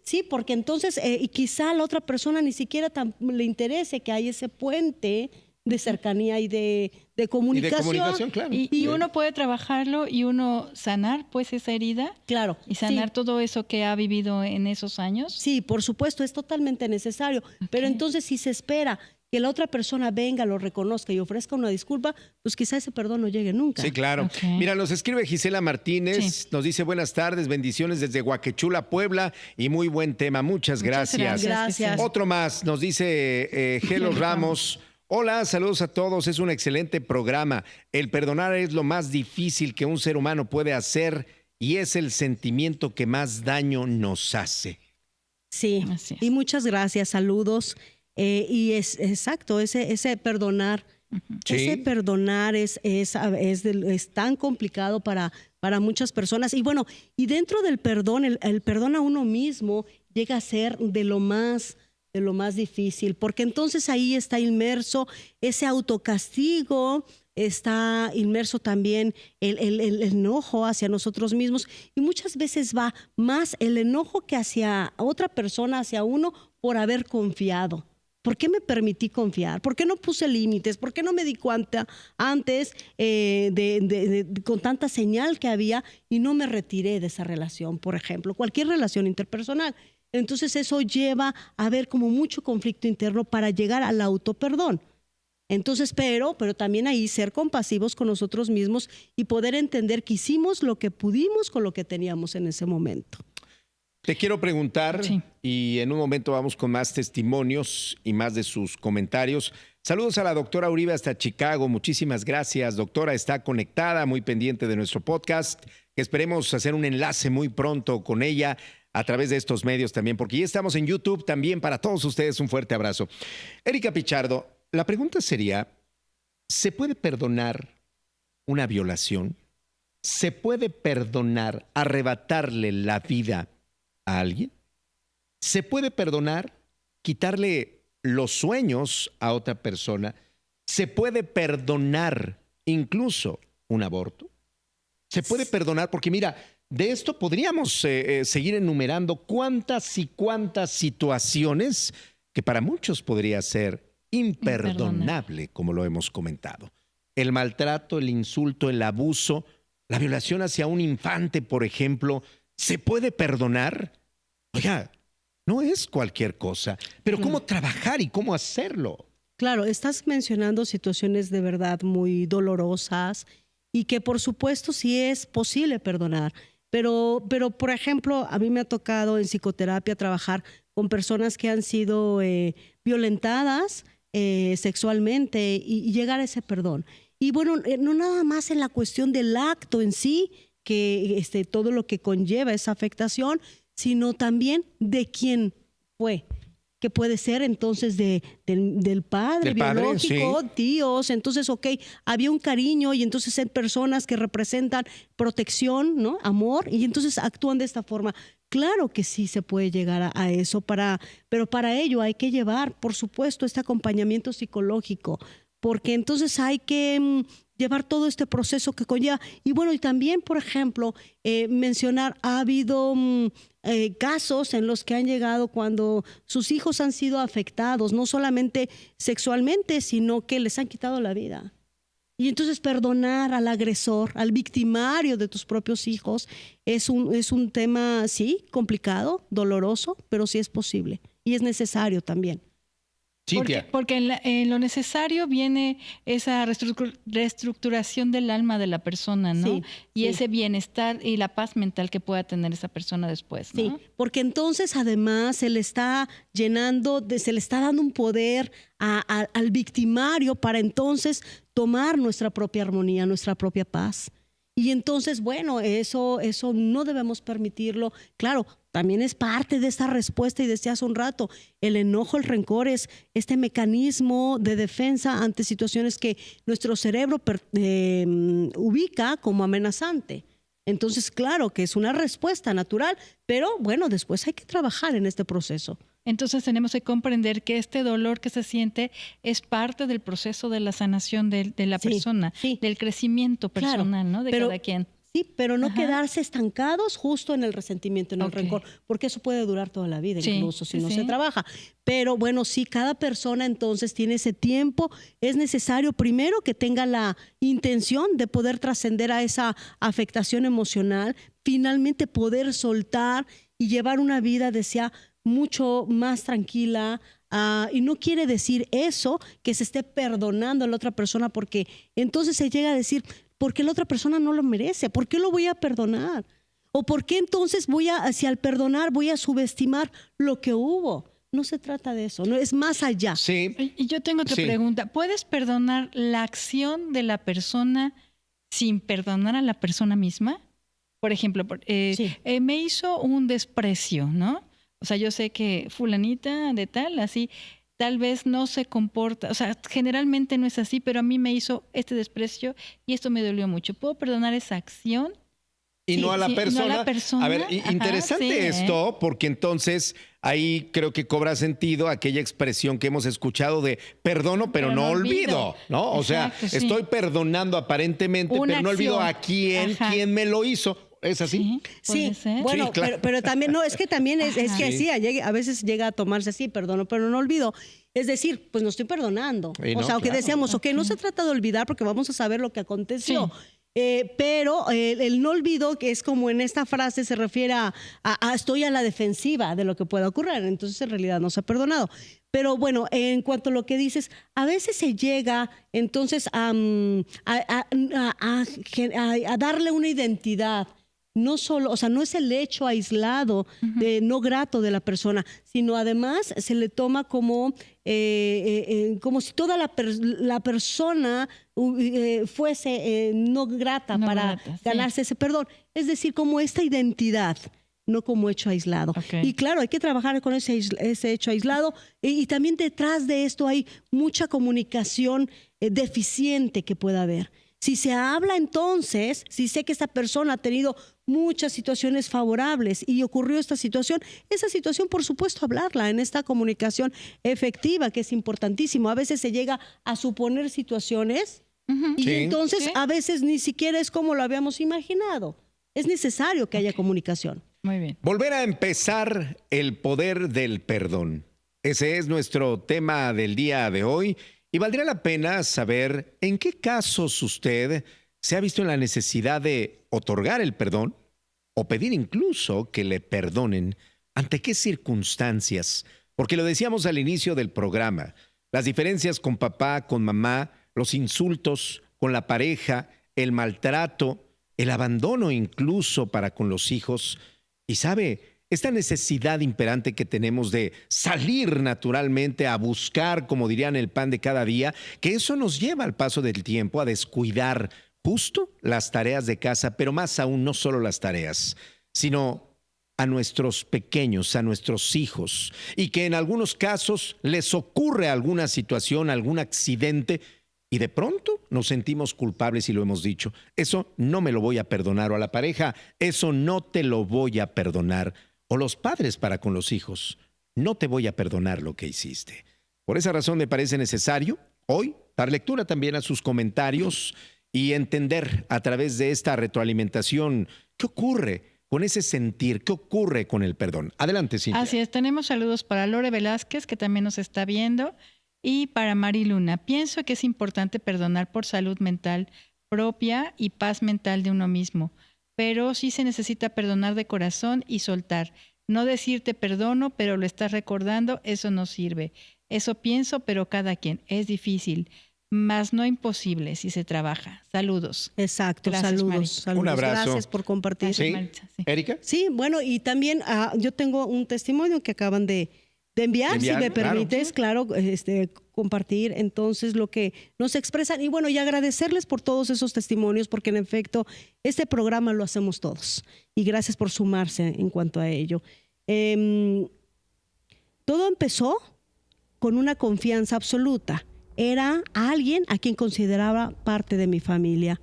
Sí, porque entonces, y quizá a la otra persona ni siquiera le interese que hay ese puente de cercanía y de comunicación. comunicación, claro. Y Sí. uno puede trabajarlo y uno sanar pues esa herida Claro. y sanar sí. todo eso que ha vivido en esos años. Sí, por supuesto, es totalmente necesario. Pero entonces, si se espera que la otra persona venga, lo reconozca y ofrezca una disculpa, pues quizá ese perdón no llegue nunca. Sí, claro. Ok. Mira, nos escribe Gisela Martínez, Sí. nos dice buenas tardes, bendiciones desde Huaquechula, Puebla, y muy buen tema. Muchas gracias. Gracias. Otro más, nos dice Gelo Ramos. Hola, saludos a todos, es un excelente programa. El perdonar es lo más difícil que un ser humano puede hacer y es el sentimiento que más daño nos hace. Sí, Así es. y muchas gracias, saludos. Y es exacto, ese perdonar, Sí. ese perdonar es tan complicado para muchas personas. Y bueno, y dentro del perdón, el perdón a uno mismo llega a ser de lo más difícil, porque entonces ahí está inmerso ese autocastigo, está inmerso también el enojo hacia nosotros mismos, y muchas veces va más el enojo que hacia otra persona, hacia uno, por haber confiado. ¿Por qué me permití confiar? ¿Por qué no puse límites? ¿Por qué no me di cuenta antes con tanta señal que había y no me retiré de esa relación, por ejemplo? Cualquier relación interpersonal. Entonces eso lleva a haber como mucho conflicto interno para llegar al autoperdón. Entonces, pero también ahí ser compasivos con nosotros mismos y poder entender que hicimos lo que pudimos con lo que teníamos en ese momento. Te quiero preguntar, Sí. y en un momento vamos con más testimonios y más de sus comentarios. Saludos a la doctora Uribe hasta Chicago. Muchísimas gracias, doctora. Está conectada, muy pendiente de nuestro podcast. Esperemos hacer un enlace muy pronto con ella a través de estos medios también, porque ya estamos en YouTube también. Para todos ustedes, un fuerte abrazo. Erika Pichardo, la pregunta sería, ¿se puede perdonar una violación? ¿Se puede perdonar arrebatarle la vida a alguien? ¿Se puede perdonar quitarle los sueños a otra persona? ¿Se puede perdonar incluso un aborto? ¿Se puede perdonar? Porque mira, de esto podríamos seguir enumerando cuántas y cuántas situaciones que para muchos podría ser imperdonable, como lo hemos comentado. El maltrato, el insulto, el abuso, la violación hacia un infante, por ejemplo, ¿se puede perdonar? Oiga, no es cualquier cosa, pero ¿cómo trabajar y cómo hacerlo? Claro, estás mencionando situaciones de verdad muy dolorosas y que por supuesto sí es posible perdonar. Pero, por ejemplo, a mí me ha tocado en psicoterapia trabajar con personas que han sido violentadas sexualmente y llegar a ese perdón. Y bueno, no nada más en la cuestión del acto en sí, que todo lo que conlleva esa afectación, sino también de quién fue, que puede ser entonces del padre Del padre, biológico, sí. tíos. Entonces, había un cariño y entonces hay personas que representan protección, ¿no? Amor, y entonces actúan de esta forma. Claro que sí se puede llegar a eso, pero para ello hay que llevar, por supuesto, este acompañamiento psicológico, porque entonces hay que llevar todo este proceso que conlleva. Y bueno, y también, por ejemplo, mencionar, ha habido casos en los que han llegado cuando sus hijos han sido afectados, no solamente sexualmente, sino que les han quitado la vida. Y entonces perdonar al agresor, al victimario de tus propios hijos, es un tema, sí, complicado, doloroso, pero sí es posible y es necesario también. Cintia. Porque en lo necesario viene esa reestructuración del alma de la persona, ¿no? Sí, y sí. ese bienestar y la paz mental que pueda tener esa persona después, ¿no? Sí, porque entonces además se le está se le está dando un poder al victimario para entonces tomar nuestra propia armonía, nuestra propia paz. Y entonces, bueno, eso no debemos permitirlo. Claro, también es parte de esta respuesta y decía hace un rato, el enojo, el rencor es este mecanismo de defensa ante situaciones que nuestro cerebro ubica como amenazante. Entonces, claro que es una respuesta natural, pero bueno, después hay que trabajar en este proceso. Entonces tenemos que comprender que este dolor que se siente es parte del proceso de la sanación de la Sí, persona, sí. del crecimiento Claro, personal, ¿no? De pero- cada quien. Sí, pero no Ajá. quedarse estancados justo en el resentimiento, en el Ok. rencor, porque eso puede durar toda la vida, Sí, incluso si sí, no sí. se trabaja. Pero bueno, sí, cada persona entonces tiene ese tiempo. Es necesario primero que tenga la intención de poder trascender a esa afectación emocional, finalmente poder soltar y llevar una vida, decía, mucho más tranquila. Y no quiere decir eso que se esté perdonando a la otra persona, porque entonces se llega a decir, ¿por qué la otra persona no lo merece? ¿Por qué lo voy a perdonar? ¿O por qué entonces si al perdonar voy a subestimar lo que hubo? No se trata de eso, no es más allá. Sí. Y yo tengo otra Sí. pregunta. ¿Puedes perdonar la acción de la persona sin perdonar a la persona misma? Por ejemplo, Sí. me hizo un desprecio, ¿no? O sea, yo sé que fulanita de tal, así, tal vez no se comporta, o sea, generalmente no es así, pero a mí me hizo este desprecio y esto me dolió mucho. ¿Puedo perdonar esa acción? Y Sí, no a la sí, no a persona. la persona. A ver, Ajá, interesante sí, esto, porque entonces ahí creo que cobra sentido aquella expresión que hemos escuchado de perdono, pero no olvido, ¿no? O Exacto, sea, sí. estoy perdonando aparentemente, Una pero no olvido acción. a Ajá. quién me lo hizo. ¿Es así? Sí, puede Sí, ser. bueno, Sí, claro. pero también, no, es que también es Ajá. que Sí. así, a veces llega a tomarse así, perdono, pero no olvido. Es decir, pues no estoy perdonando. Sí, O no, sea, aunque claro. decíamos, ok, no se trata de olvidar porque vamos a saber lo que aconteció. Pero el no olvido, que es como en esta frase se refiere a estoy a la defensiva de lo que pueda ocurrir, entonces en realidad no se ha perdonado. Pero bueno, en cuanto a lo que dices, a veces se llega entonces a darle una identidad. No solo, o sea, no es el hecho aislado, no grato de la persona, sino además se le toma como si toda la persona fuese no grata No para grata, sí. ganarse ese perdón. Es decir, como esta identidad, no como hecho aislado. Ok. Y claro, hay que trabajar con ese hecho aislado. Y también detrás de esto hay mucha comunicación deficiente que pueda haber. Si se habla entonces, si sé que esta persona ha tenido muchas situaciones favorables y ocurrió esta situación, esa situación por supuesto hablarla en esta comunicación efectiva, que es importantísimo. A veces se llega a suponer situaciones y Sí. entonces Sí. a veces ni siquiera es como lo habíamos imaginado. Es necesario que haya comunicación. Muy bien. Volver a empezar el poder del perdón. Ese es nuestro tema del día de hoy y valdría la pena saber en qué casos usted se ha visto en la necesidad de otorgar el perdón o pedir incluso que le perdonen. ¿Ante qué circunstancias? Porque lo decíamos al inicio del programa, las diferencias con papá, con mamá, los insultos con la pareja, el maltrato, el abandono incluso para con los hijos. Y sabe, esta necesidad imperante que tenemos de salir naturalmente a buscar, como dirían, el pan de cada día, que eso nos lleva al paso del tiempo a descuidar justo las tareas de casa, pero más aún no solo las tareas, sino a nuestros pequeños, a nuestros hijos, y que en algunos casos les ocurre alguna situación, algún accidente, y de pronto nos sentimos culpables y lo hemos dicho. Eso no me lo voy a perdonar, o a la pareja, eso no te lo voy a perdonar, o los padres para con los hijos, no te voy a perdonar lo que hiciste. Por esa razón me parece necesario hoy dar lectura también a sus comentarios y entender a través de esta retroalimentación qué ocurre con ese sentir, qué ocurre con el perdón. Adelante, Cintia. Así es, tenemos saludos para Lore Velázquez, que también nos está viendo. Y para Mariluna, pienso que es importante perdonar por salud mental propia y paz mental de uno mismo, pero sí se necesita perdonar de corazón y soltar. No decir te perdono, pero lo estás recordando, eso no sirve. Eso pienso, pero cada quien. Es difícil, mas no imposible si se trabaja. Saludos. Exacto, Gracias, saludos, Maritza. saludos. Un abrazo. Gracias por compartir. Gracias, ¿Sí? Maritza, sí. ¿Erika? Sí, bueno, y también yo tengo un testimonio que acaban de enviar, si me claro. permites, claro, compartir entonces lo que nos expresan y bueno, y agradecerles por todos esos testimonios, porque en efecto, este programa lo hacemos todos y gracias por sumarse en cuanto a ello. Todo empezó con una confianza absoluta. Era alguien a quien consideraba parte de mi familia.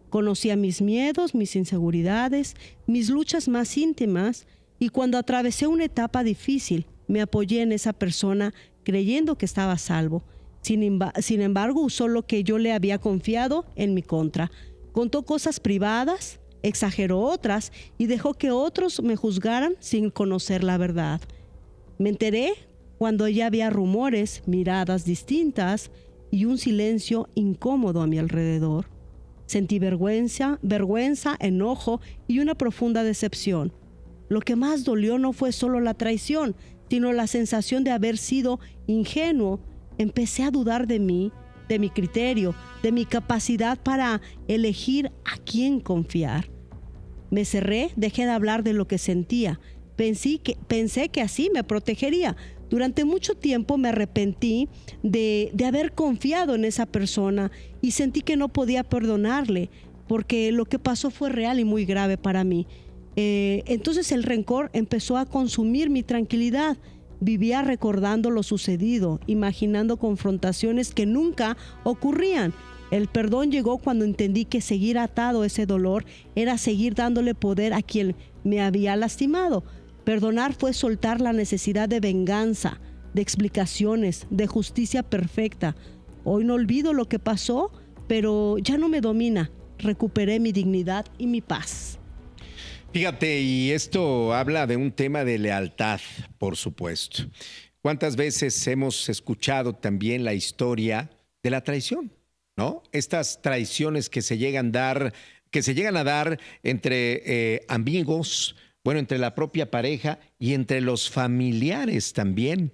Conocía mis miedos, mis inseguridades, mis luchas más íntimas y cuando atravesé una etapa difícil, me apoyé en esa persona creyendo que estaba a salvo. Sin embargo, usó lo que yo le había confiado en mi contra. Contó cosas privadas, exageró otras y dejó que otros me juzgaran sin conocer la verdad. Me enteré cuando ya había rumores, miradas distintas y un silencio incómodo a mi alrededor. Sentí vergüenza, enojo y una profunda decepción. Lo que más dolió no fue solo la traición, sino la sensación de haber sido ingenuo. Empecé a dudar de mí, de mi criterio, de mi capacidad para elegir a quién confiar. Me cerré, dejé de hablar de lo que sentía. Pensé que así me protegería. Durante mucho tiempo me arrepentí de haber confiado en esa persona y sentí que no podía perdonarle porque lo que pasó fue real y muy grave para mí. Entonces el rencor empezó a consumir mi tranquilidad. Vivía recordando lo sucedido, imaginando confrontaciones que nunca ocurrían. El perdón llegó cuando entendí que seguir atado a ese dolor era seguir dándole poder a quien me había lastimado. Perdonar fue soltar la necesidad de venganza, de explicaciones, de justicia perfecta. Hoy no olvido lo que pasó, pero ya no me domina. Recuperé mi dignidad y mi paz. Fíjate, y esto habla de un tema de lealtad, por supuesto. ¿Cuántas veces hemos escuchado también la historia de la traición, ¿no? Estas traiciones que se llegan a dar entre amigos, bueno, entre la propia pareja y entre los familiares también.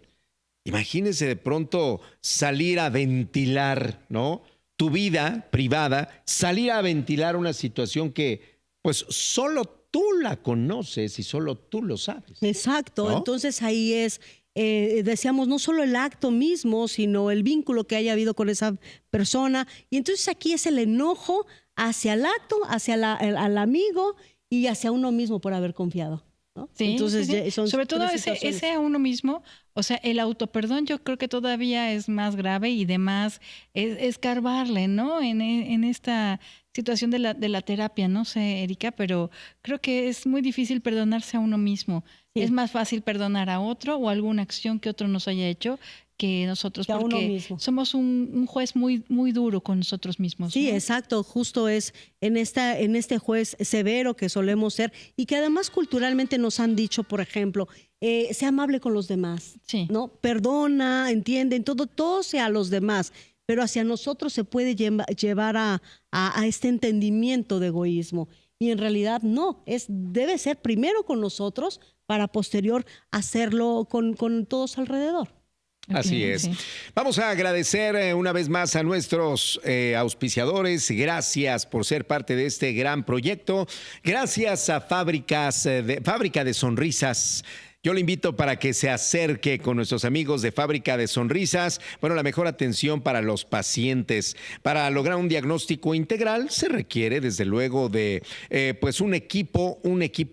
Imagínense de pronto salir a ventilar, ¿no? Tu vida privada, salir a ventilar una situación que pues solo tú la conoces y solo tú lo sabes. Exacto, ¿no? Entonces ahí es, decíamos, no solo el acto mismo, sino el vínculo que haya habido con esa persona. Y entonces aquí es el enojo hacia el acto, hacia al amigo y hacia uno mismo por haber confiado, ¿no? Sí, Entonces, sí, sí. son Sobre todo tres situaciones. ese a uno mismo, o sea, el autoperdón yo creo que todavía es más grave y demás escarbarle, ¿no? En esta situación de la terapia, no sé, Erika, pero creo que es muy difícil perdonarse a uno mismo. Sí. Es más fácil perdonar a otro o alguna acción que otro nos haya hecho que nosotros, Que a uno porque mismo. somos un juez muy, muy duro con nosotros mismos. Sí, ¿no? exacto, justo es en este juez severo que solemos ser y que además culturalmente nos han dicho, por ejemplo, sea amable con los demás, Sí. ¿no? Perdona, entiende, todo sea a los demás, pero hacia nosotros se puede llevar a este entendimiento de egoísmo. Y en realidad no, debe ser primero con nosotros para posterior hacerlo con todos alrededor. Así Ok, es. sí. Vamos a agradecer una vez más a nuestros auspiciadores. Gracias por ser parte de este gran proyecto. Gracias a Fábrica de Sonrisas. Yo le invito para que se acerque con nuestros amigos de Fábrica de Sonrisas. Bueno, la mejor atención para los pacientes. Para lograr un diagnóstico integral se requiere, desde luego, de pues un equipo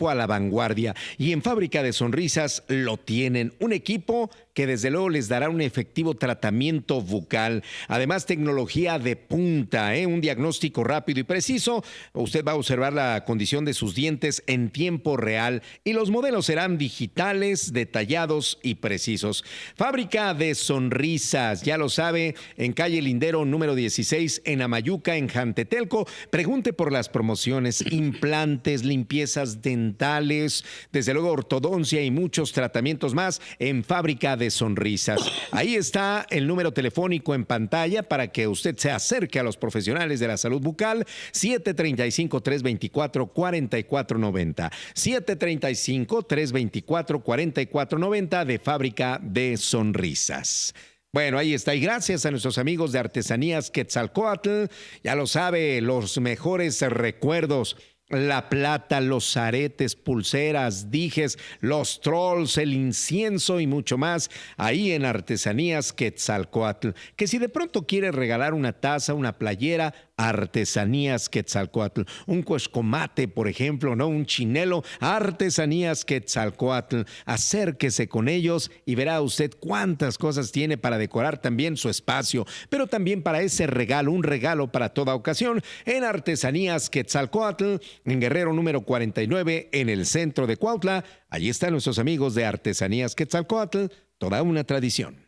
a la vanguardia. Y en Fábrica de Sonrisas lo tienen. Un equipo que desde luego les dará un efectivo tratamiento bucal. Además, tecnología de punta, un diagnóstico rápido y preciso. Usted va a observar la condición de sus dientes en tiempo real y los modelos serán digitales, detallados y precisos. Fábrica de Sonrisas, ya lo sabe, en calle Lindero número 16 en Amayuca, en Jantetelco. Pregunte por las promociones, implantes, limpiezas dentales, desde luego ortodoncia y muchos tratamientos más en Fábrica de de Sonrisas. Ahí está el número telefónico en pantalla para que usted se acerque a los profesionales de la salud bucal, 735-324-4490. 735-324-4490 de Fábrica de Sonrisas. Bueno, ahí está. Y gracias a nuestros amigos de Artesanías Quetzalcóatl, ya lo sabe, los mejores recuerdos. La plata, los aretes, pulseras, dijes, los trolls, el incienso y mucho más ahí en Artesanías Quetzalcóatl. Que si de pronto quiere regalar una taza, una playera, Artesanías Quetzalcóatl. Un cuescomate, por ejemplo, ¿no? Un chinelo, Artesanías Quetzalcóatl. Acérquese con ellos y verá usted cuántas cosas tiene para decorar también su espacio, pero también para ese regalo, un regalo para toda ocasión en Artesanías Quetzalcóatl, en Guerrero número 49, en el centro de Cuautla. Allí están nuestros amigos de Artesanías Quetzalcóatl, toda una tradición.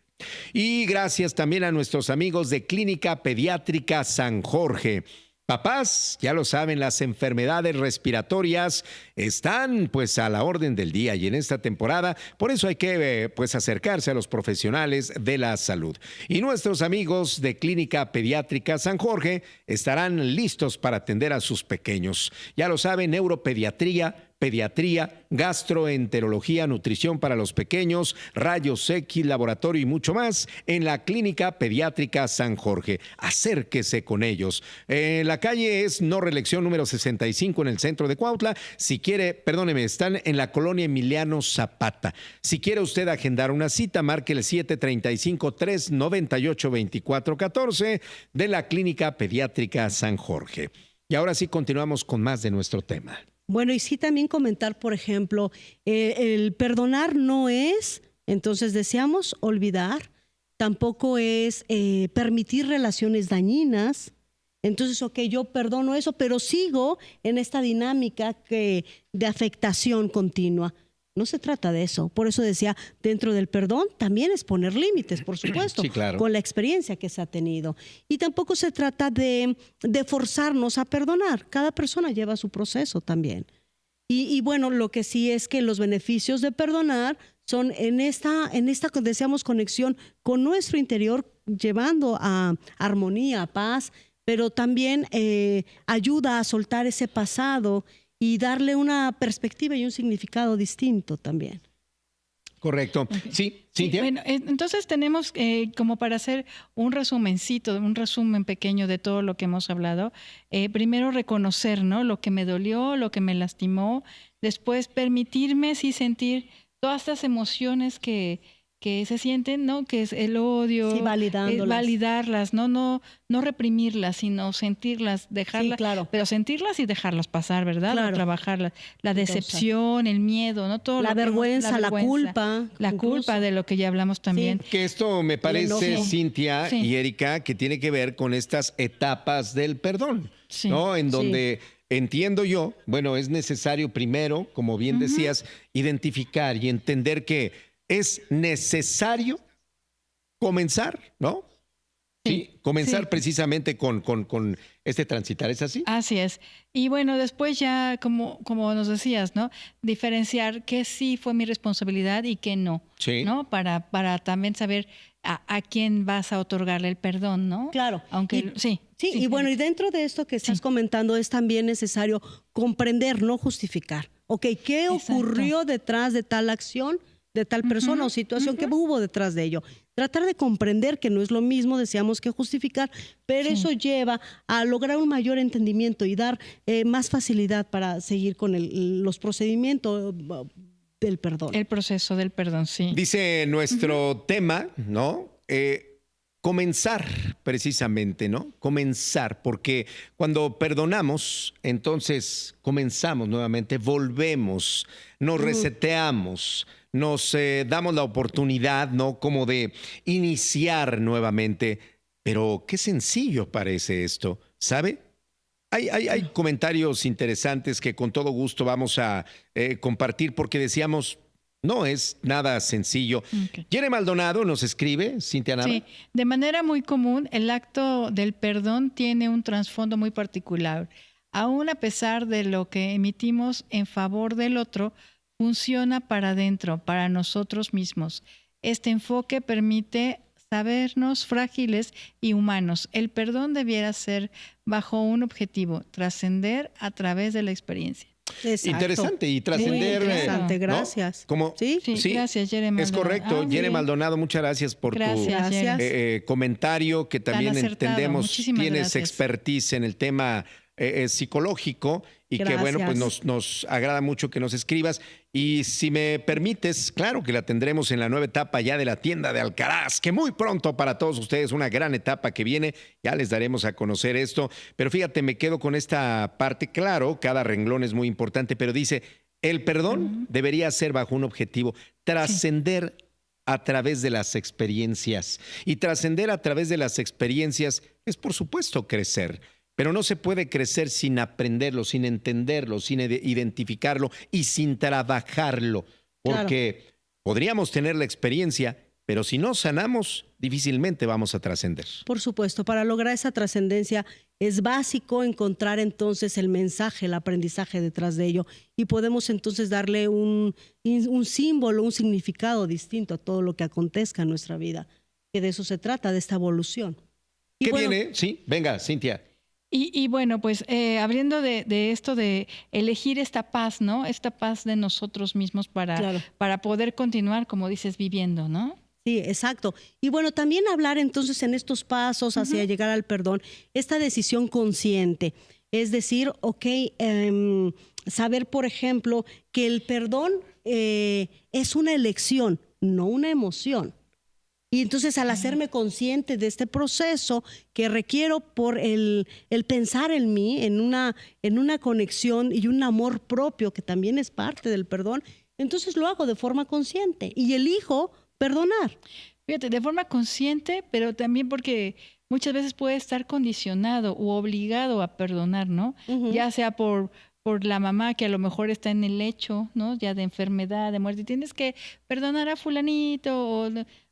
Y gracias también a nuestros amigos de Clínica Pediátrica San Jorge. Papás, ya lo saben, las enfermedades respiratorias están pues a la orden del día y en esta temporada, por eso hay que pues acercarse a los profesionales de la salud. Y nuestros amigos de Clínica Pediátrica San Jorge estarán listos para atender a sus pequeños. Ya lo saben, neuropediatría, pediatría, gastroenterología, nutrición para los pequeños, rayos X, laboratorio y mucho más en la Clínica Pediátrica San Jorge. Acérquese con ellos. La calle es No Reelección número 65 en el centro de Cuautla. Si quiere, perdóneme, están en la colonia Emiliano Zapata. Si quiere usted agendar una cita, marque el 735-398-2414 de la Clínica Pediátrica San Jorge. Y ahora sí continuamos con más de nuestro tema. Bueno, y sí también comentar, por ejemplo, el perdonar no es, entonces deseamos olvidar, tampoco es permitir relaciones dañinas. Entonces, ok, yo perdono eso, pero sigo en esta dinámica de afectación continua. No se trata de eso. Por eso decía, dentro del perdón también es poner límites, por supuesto, sí, claro, con la experiencia que se ha tenido. Y tampoco se trata de forzarnos a perdonar. Cada persona lleva su proceso también. Y bueno, lo que sí es que los beneficios de perdonar son en esta deseamos conexión con nuestro interior, llevando a armonía, a paz, pero también ayuda a soltar ese pasado y darle una perspectiva y un significado distinto también. Correcto. Okay. Sí, Cintia. Bueno, entonces tenemos como para hacer un resumencito, un resumen pequeño de todo lo que hemos hablado. Primero reconocer, ¿no? Lo que me dolió, lo que me lastimó. Después permitirme sí sentir todas estas emociones que se sienten, ¿no? Que es el odio, sí, validarlas, no reprimirlas, sino sentirlas, dejarlas, sí, claro, pero sentirlas y dejarlas pasar, ¿verdad? Claro. Trabajarlas, la decepción, el miedo, ¿no? Todo la vergüenza, la culpa, la culpa de lo que ya hablamos también. Que esto me parece, Cintia Sí. y Erika, que tiene que ver con estas etapas del perdón, Sí. ¿no? En donde entiendo yo, bueno, es necesario primero, como bien decías, identificar y entender que es necesario comenzar, ¿no? Sí, comenzar Sí. precisamente con este transitar, ¿es así? Así es. Y bueno, después ya, como nos decías, ¿no? Diferenciar qué sí fue mi responsabilidad y qué no, Sí. ¿no? Para también saber a quién vas a otorgarle el perdón, ¿no? Claro. Aunque, sí. Sí, y bueno, y dentro de esto que estás comentando es también necesario comprender, no justificar. Ok, ¿qué ocurrió detrás de tal acción, de tal persona o situación que hubo detrás de ello? Tratar de comprender que no es lo mismo, deseamos que justificar, pero eso lleva a lograr un mayor entendimiento y dar más facilidad para seguir con los procedimientos del perdón. El proceso del perdón, sí. Dice nuestro tema, ¿no? Comenzar, precisamente, ¿no? Comenzar, porque cuando perdonamos, entonces comenzamos nuevamente, volvemos, nos reseteamos, nos damos la oportunidad, ¿no? Como de iniciar nuevamente. Pero qué sencillo parece esto, ¿sabe? Hay comentarios interesantes que con todo gusto vamos a compartir porque decíamos, no es nada sencillo. Okay. Yere Maldonado nos escribe, Cintia Nava. Sí, de manera muy común, el acto del perdón tiene un trasfondo muy particular. Aún a pesar de lo que emitimos en favor del otro, funciona para adentro, para nosotros mismos. este enfoque permite sabernos frágiles y humanos. El perdón debiera ser bajo un objetivo, trascender a través de la experiencia. Exacto. Interesante y trascender. Muy Interesante, ¿no? gracias. Como, Sí, Sí, gracias, Yere es Maldonado. correcto. Ah, Yere sí. Maldonado, muchas gracias por Gracias, tu Yere. comentario, que también acertado. entendemos Muchísimas tienes gracias. expertise en el tema psicológico y que bueno, pues Gracias. nos agrada mucho que nos escribas. Y si me permites, claro que la tendremos en la nueva etapa ya de la tienda de Alcaraz, que muy pronto para todos ustedes, una gran etapa que viene, ya les daremos a conocer esto. Pero fíjate, me quedo con esta parte, claro, cada renglón es muy importante, pero dice, el perdón debería ser bajo un objetivo, trascender a través de las experiencias. Y trascender a través de las experiencias es, por supuesto, crecer. Pero no se puede crecer sin aprenderlo, sin entenderlo, sin identificarlo y sin trabajarlo. Porque podríamos tener la experiencia, pero si no sanamos, difícilmente vamos a trascender. Por supuesto, para lograr esa trascendencia es básico encontrar entonces el mensaje, el aprendizaje detrás de ello y podemos entonces darle un símbolo, un significado distinto a todo lo que acontezca en nuestra vida, que de eso se trata, de esta evolución. Y ¿Qué bueno, viene? Sí, venga, Cintia. Y bueno, pues hablando de esto de elegir esta paz, ¿no? Esta paz de nosotros mismos Claro. para poder continuar, como dices, viviendo, ¿no? Sí, exacto. Y bueno, también hablar entonces en estos pasos hacia llegar al perdón, esta decisión consciente. Es decir, saber, por ejemplo, que el perdón es una elección, no una emoción. Y entonces al hacerme consciente de este proceso que requiero por el pensar en mí, en una conexión y un amor propio que también es parte del perdón, entonces lo hago de forma consciente y elijo perdonar. Fíjate, de forma consciente, pero también porque muchas veces puede estar condicionado u obligado a perdonar, ¿no? Ujú. Ya sea por la mamá que a lo mejor está en el lecho, ¿no? Ya de enfermedad, de muerte, y tienes que perdonar a fulanito o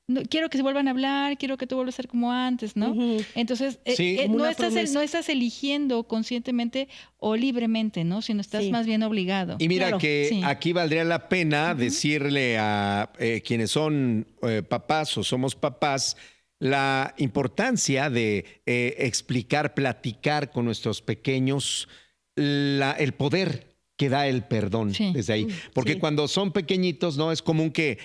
no, quiero que se vuelvan a hablar, quiero que tú vuelvas a ser como antes, ¿no? Ujú. Entonces, Sí. Como no una estás promesa. no estás eligiendo conscientemente o libremente, ¿no? Sino estás Sí. más bien obligado. Y mira Claro, que sí. aquí valdría la pena decirle a quienes son papás o somos papás la importancia de explicar, platicar con nuestros pequeños el poder que da el perdón Sí. desde ahí. Porque Sí. cuando son pequeñitos, ¿no? Es común que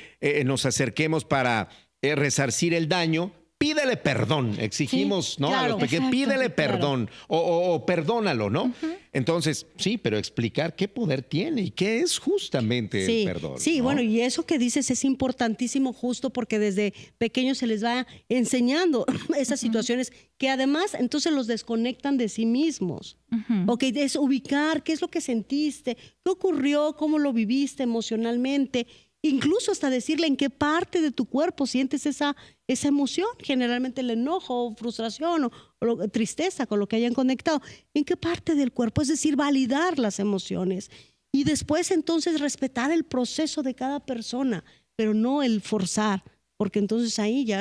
nos acerquemos para resarcir el daño. Pídele perdón, exigimos, Sí, ¿no? A claro. los pequeños, Exacto, pídele claro. perdón o perdónalo, ¿no? Entonces, sí, pero explicar qué poder tiene y qué es justamente Sí, el perdón. sí, ¿no? bueno, y eso que dices es importantísimo justo porque desde pequeños se les va enseñando esas situaciones que además entonces los desconectan de sí mismos. Ujú. Ok, es ubicar qué es lo que sentiste, qué ocurrió, cómo lo viviste emocionalmente, incluso hasta decirle en qué parte de tu cuerpo sientes esa emoción, generalmente el enojo, frustración o tristeza con lo que hayan conectado, en qué parte del cuerpo, es decir, validar las emociones y después entonces respetar el proceso de cada persona, pero no el forzar, porque entonces ahí ya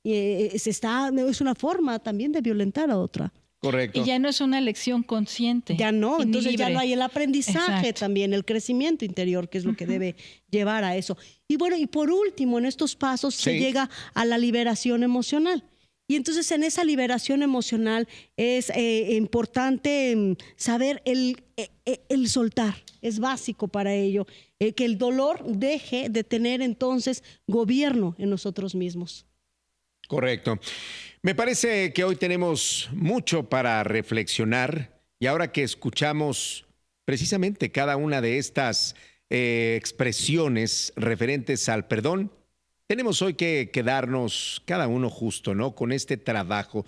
es una forma también de violentar a otra. Correcto. Y ya no es una elección consciente. Ya no, y ni entonces ya libre. no hay el aprendizaje Exacto. también, el crecimiento interior, que es lo que debe llevar a eso. Y bueno, y por último, en estos pasos se Sí. llega a la liberación emocional. Y entonces en esa liberación emocional es importante saber el soltar, es básico para ello, que el dolor deje de tener entonces gobierno en nosotros mismos. Correcto. Me parece que hoy tenemos mucho para reflexionar y ahora que escuchamos precisamente cada una de estas expresiones referentes al perdón, tenemos hoy que quedarnos cada uno justo, ¿no? Con este trabajo.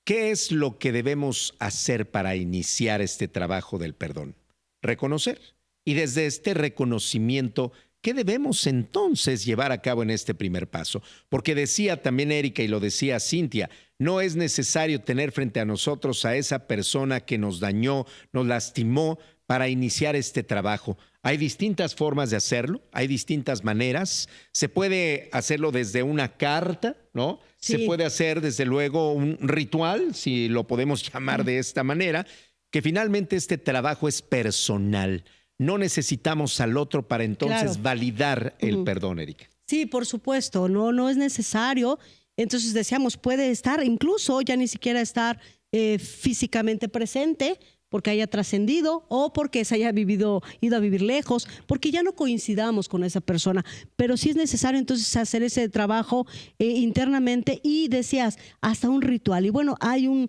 ¿Qué es lo que debemos hacer para iniciar este trabajo del perdón? Reconocer. Y desde este reconocimiento, ¿qué debemos entonces llevar a cabo en este primer paso? Porque decía también Erika y lo decía Cintia, no es necesario tener frente a nosotros a esa persona que nos dañó, nos lastimó para iniciar este trabajo. Hay distintas formas de hacerlo, hay distintas maneras. Se puede hacerlo desde una carta, ¿no? Sí. Se puede hacer desde luego un ritual, si lo podemos llamar de esta manera, que finalmente este trabajo es personal. No necesitamos al otro para entonces Claro. validar el perdón, Erika. Sí, por supuesto, no es necesario. Entonces decíamos, puede estar, incluso ya ni siquiera estar físicamente presente porque haya trascendido o porque se haya ido a vivir lejos, porque ya no coincidamos con esa persona. Pero sí es necesario entonces hacer ese trabajo internamente y decías, hasta un ritual. Y bueno, a mí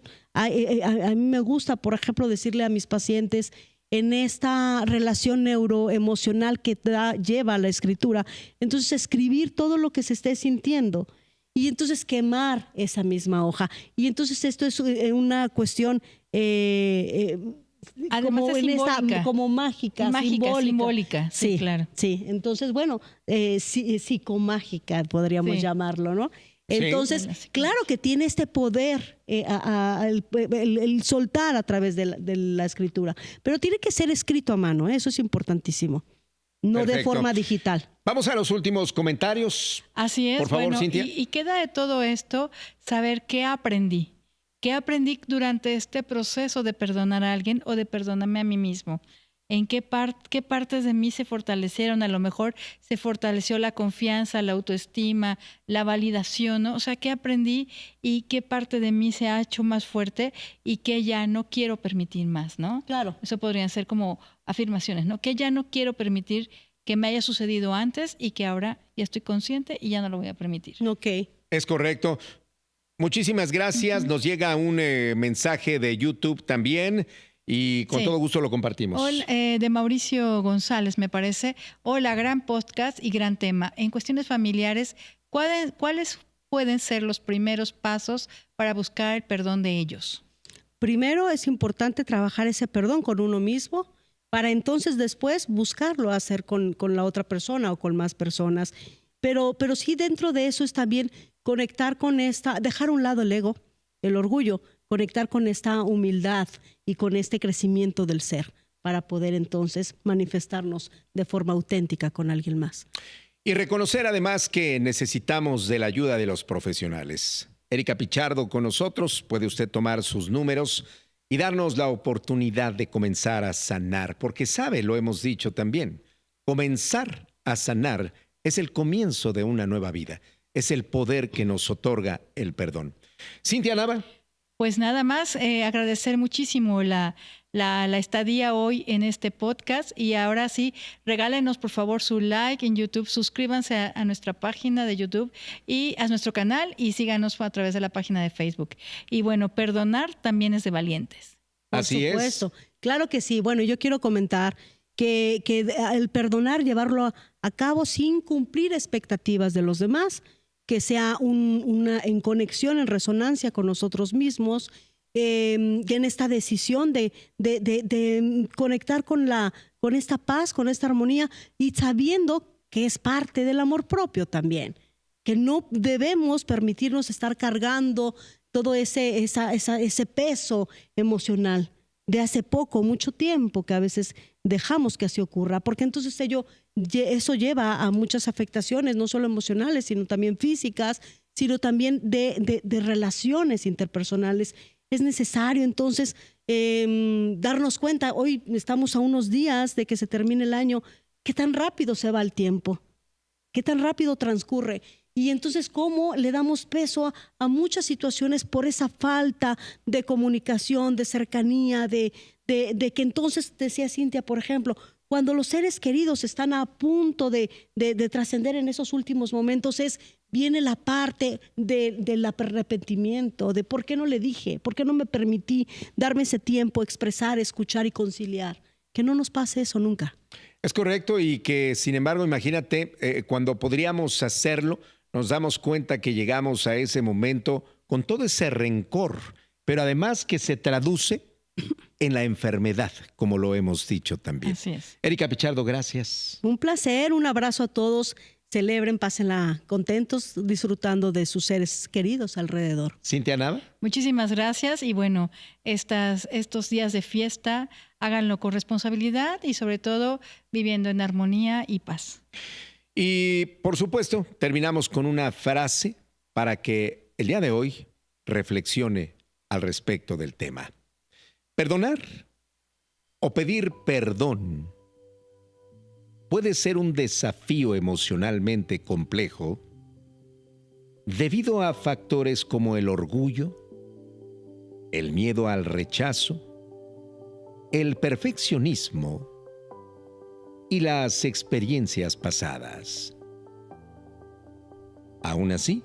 me gusta, por ejemplo, decirle a mis pacientes, en esta relación neuroemocional que lleva la escritura, entonces escribir todo lo que se esté sintiendo y entonces quemar esa misma hoja. Y entonces esto es una cuestión Además como, es simbólica. como mágica, Simbólica, sí, claro. Sí, entonces bueno, psicomágica podríamos llamarlo, ¿no? Sí. Entonces, Bueno, sí. claro que tiene este poder el soltar a través de la escritura, pero tiene que ser escrito a mano, eso es importantísimo, no de Perfecto. forma digital. Vamos a los últimos comentarios. Así es. Por favor, bueno, Cintia. y queda de todo esto saber qué aprendí. ¿Qué aprendí durante este proceso de perdonar a alguien o de perdonarme a mí mismo? ¿En qué partes de mí se fortalecieron? A lo mejor se fortaleció la confianza, la autoestima, la validación, ¿no? O sea, ¿qué aprendí y qué parte de mí se ha hecho más fuerte y qué ya no quiero permitir más, ¿no? Claro. Eso podrían ser como afirmaciones, ¿no? Que ya no quiero permitir que me haya sucedido antes y que ahora ya estoy consciente y ya no lo voy a permitir. Ok. Es correcto. Muchísimas gracias. Nos llega un mensaje de YouTube también y con Sí. todo gusto lo compartimos. Hola, de Mauricio González, me parece. Hola, gran podcast y gran tema. En cuestiones familiares, ¿cuáles pueden ser los primeros pasos para buscar el perdón de ellos? Primero es importante trabajar ese perdón con uno mismo para entonces después buscarlo hacer con la otra persona o con más personas. Pero sí dentro de eso es también conectar con dejar a un lado el ego, el orgullo, conectar con esta humildad y con este crecimiento del ser para poder entonces manifestarnos de forma auténtica con alguien más. Y reconocer además que necesitamos de la ayuda de los profesionales. Erika Pichardo con nosotros. Puede usted tomar sus números y darnos la oportunidad de comenzar a sanar, porque sabe, lo hemos dicho también, comenzar a sanar es el comienzo de una nueva vida. Es el poder que nos otorga el perdón. Cintia Nava. Pues nada más, agradecer muchísimo la estadía hoy en este podcast y ahora sí, regálenos por favor su like en YouTube, suscríbanse a nuestra página de YouTube y a nuestro canal y síganos a través de la página de Facebook. Y bueno, perdonar también es de valientes. Así es. Por supuesto, claro que sí. Bueno, yo quiero comentar que el perdonar, llevarlo a cabo sin cumplir expectativas de los demás, que sea en conexión, en resonancia con nosotros mismos, y en esta decisión de conectar con esta paz, con esta armonía y sabiendo que es parte del amor propio también, que no debemos permitirnos estar cargando todo ese peso emocional de hace mucho tiempo, que a veces dejamos que así ocurra, porque entonces eso lleva a muchas afectaciones, no solo emocionales, sino también físicas, sino también de relaciones interpersonales. Es necesario entonces darnos cuenta, hoy estamos a unos días de que se termine el año, qué tan rápido se va el tiempo, qué tan rápido transcurre. Y entonces, ¿cómo le damos peso a muchas situaciones por esa falta de comunicación, de cercanía, de que entonces, decía Cintia, por ejemplo, cuando los seres queridos están a punto de trascender en esos últimos momentos, viene la parte del arrepentimiento, de por qué no le dije, por qué no me permití darme ese tiempo, expresar, escuchar y conciliar. Que no nos pase eso nunca. Es correcto y que, sin embargo, imagínate, cuando podríamos hacerlo, nos damos cuenta que llegamos a ese momento con todo ese rencor, pero además que se traduce en la enfermedad, como lo hemos dicho también. Así es. Erika Pichardo, gracias. Un placer, un abrazo a todos. Celebren, pásenla contentos, disfrutando de sus seres queridos alrededor. Cintia Nava. Muchísimas gracias y bueno, estos días de fiesta, háganlo con responsabilidad y sobre todo viviendo en armonía y paz. Y por supuesto, terminamos con una frase para que el día de hoy reflexione al respecto del tema. Perdonar o pedir perdón puede ser un desafío emocionalmente complejo debido a factores como el orgullo, el miedo al rechazo, el perfeccionismo y las experiencias pasadas. Aún así,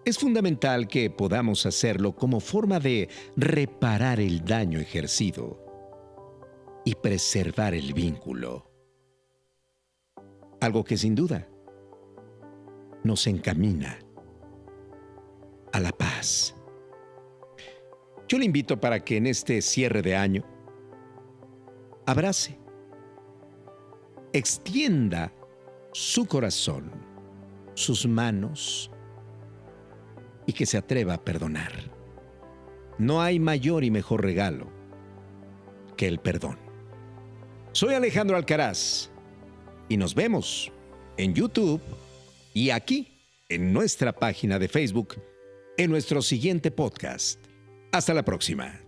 es fundamental que podamos hacerlo como forma de reparar el daño ejercido y preservar el vínculo. Algo que sin duda nos encamina a la paz. Yo le invito para que en este cierre de año abrace, extienda su corazón, sus manos y que se atreva a perdonar. No hay mayor y mejor regalo que el perdón. Soy Alejandro Alcaraz y nos vemos en YouTube y aquí en nuestra página de Facebook en nuestro siguiente podcast. Hasta la próxima.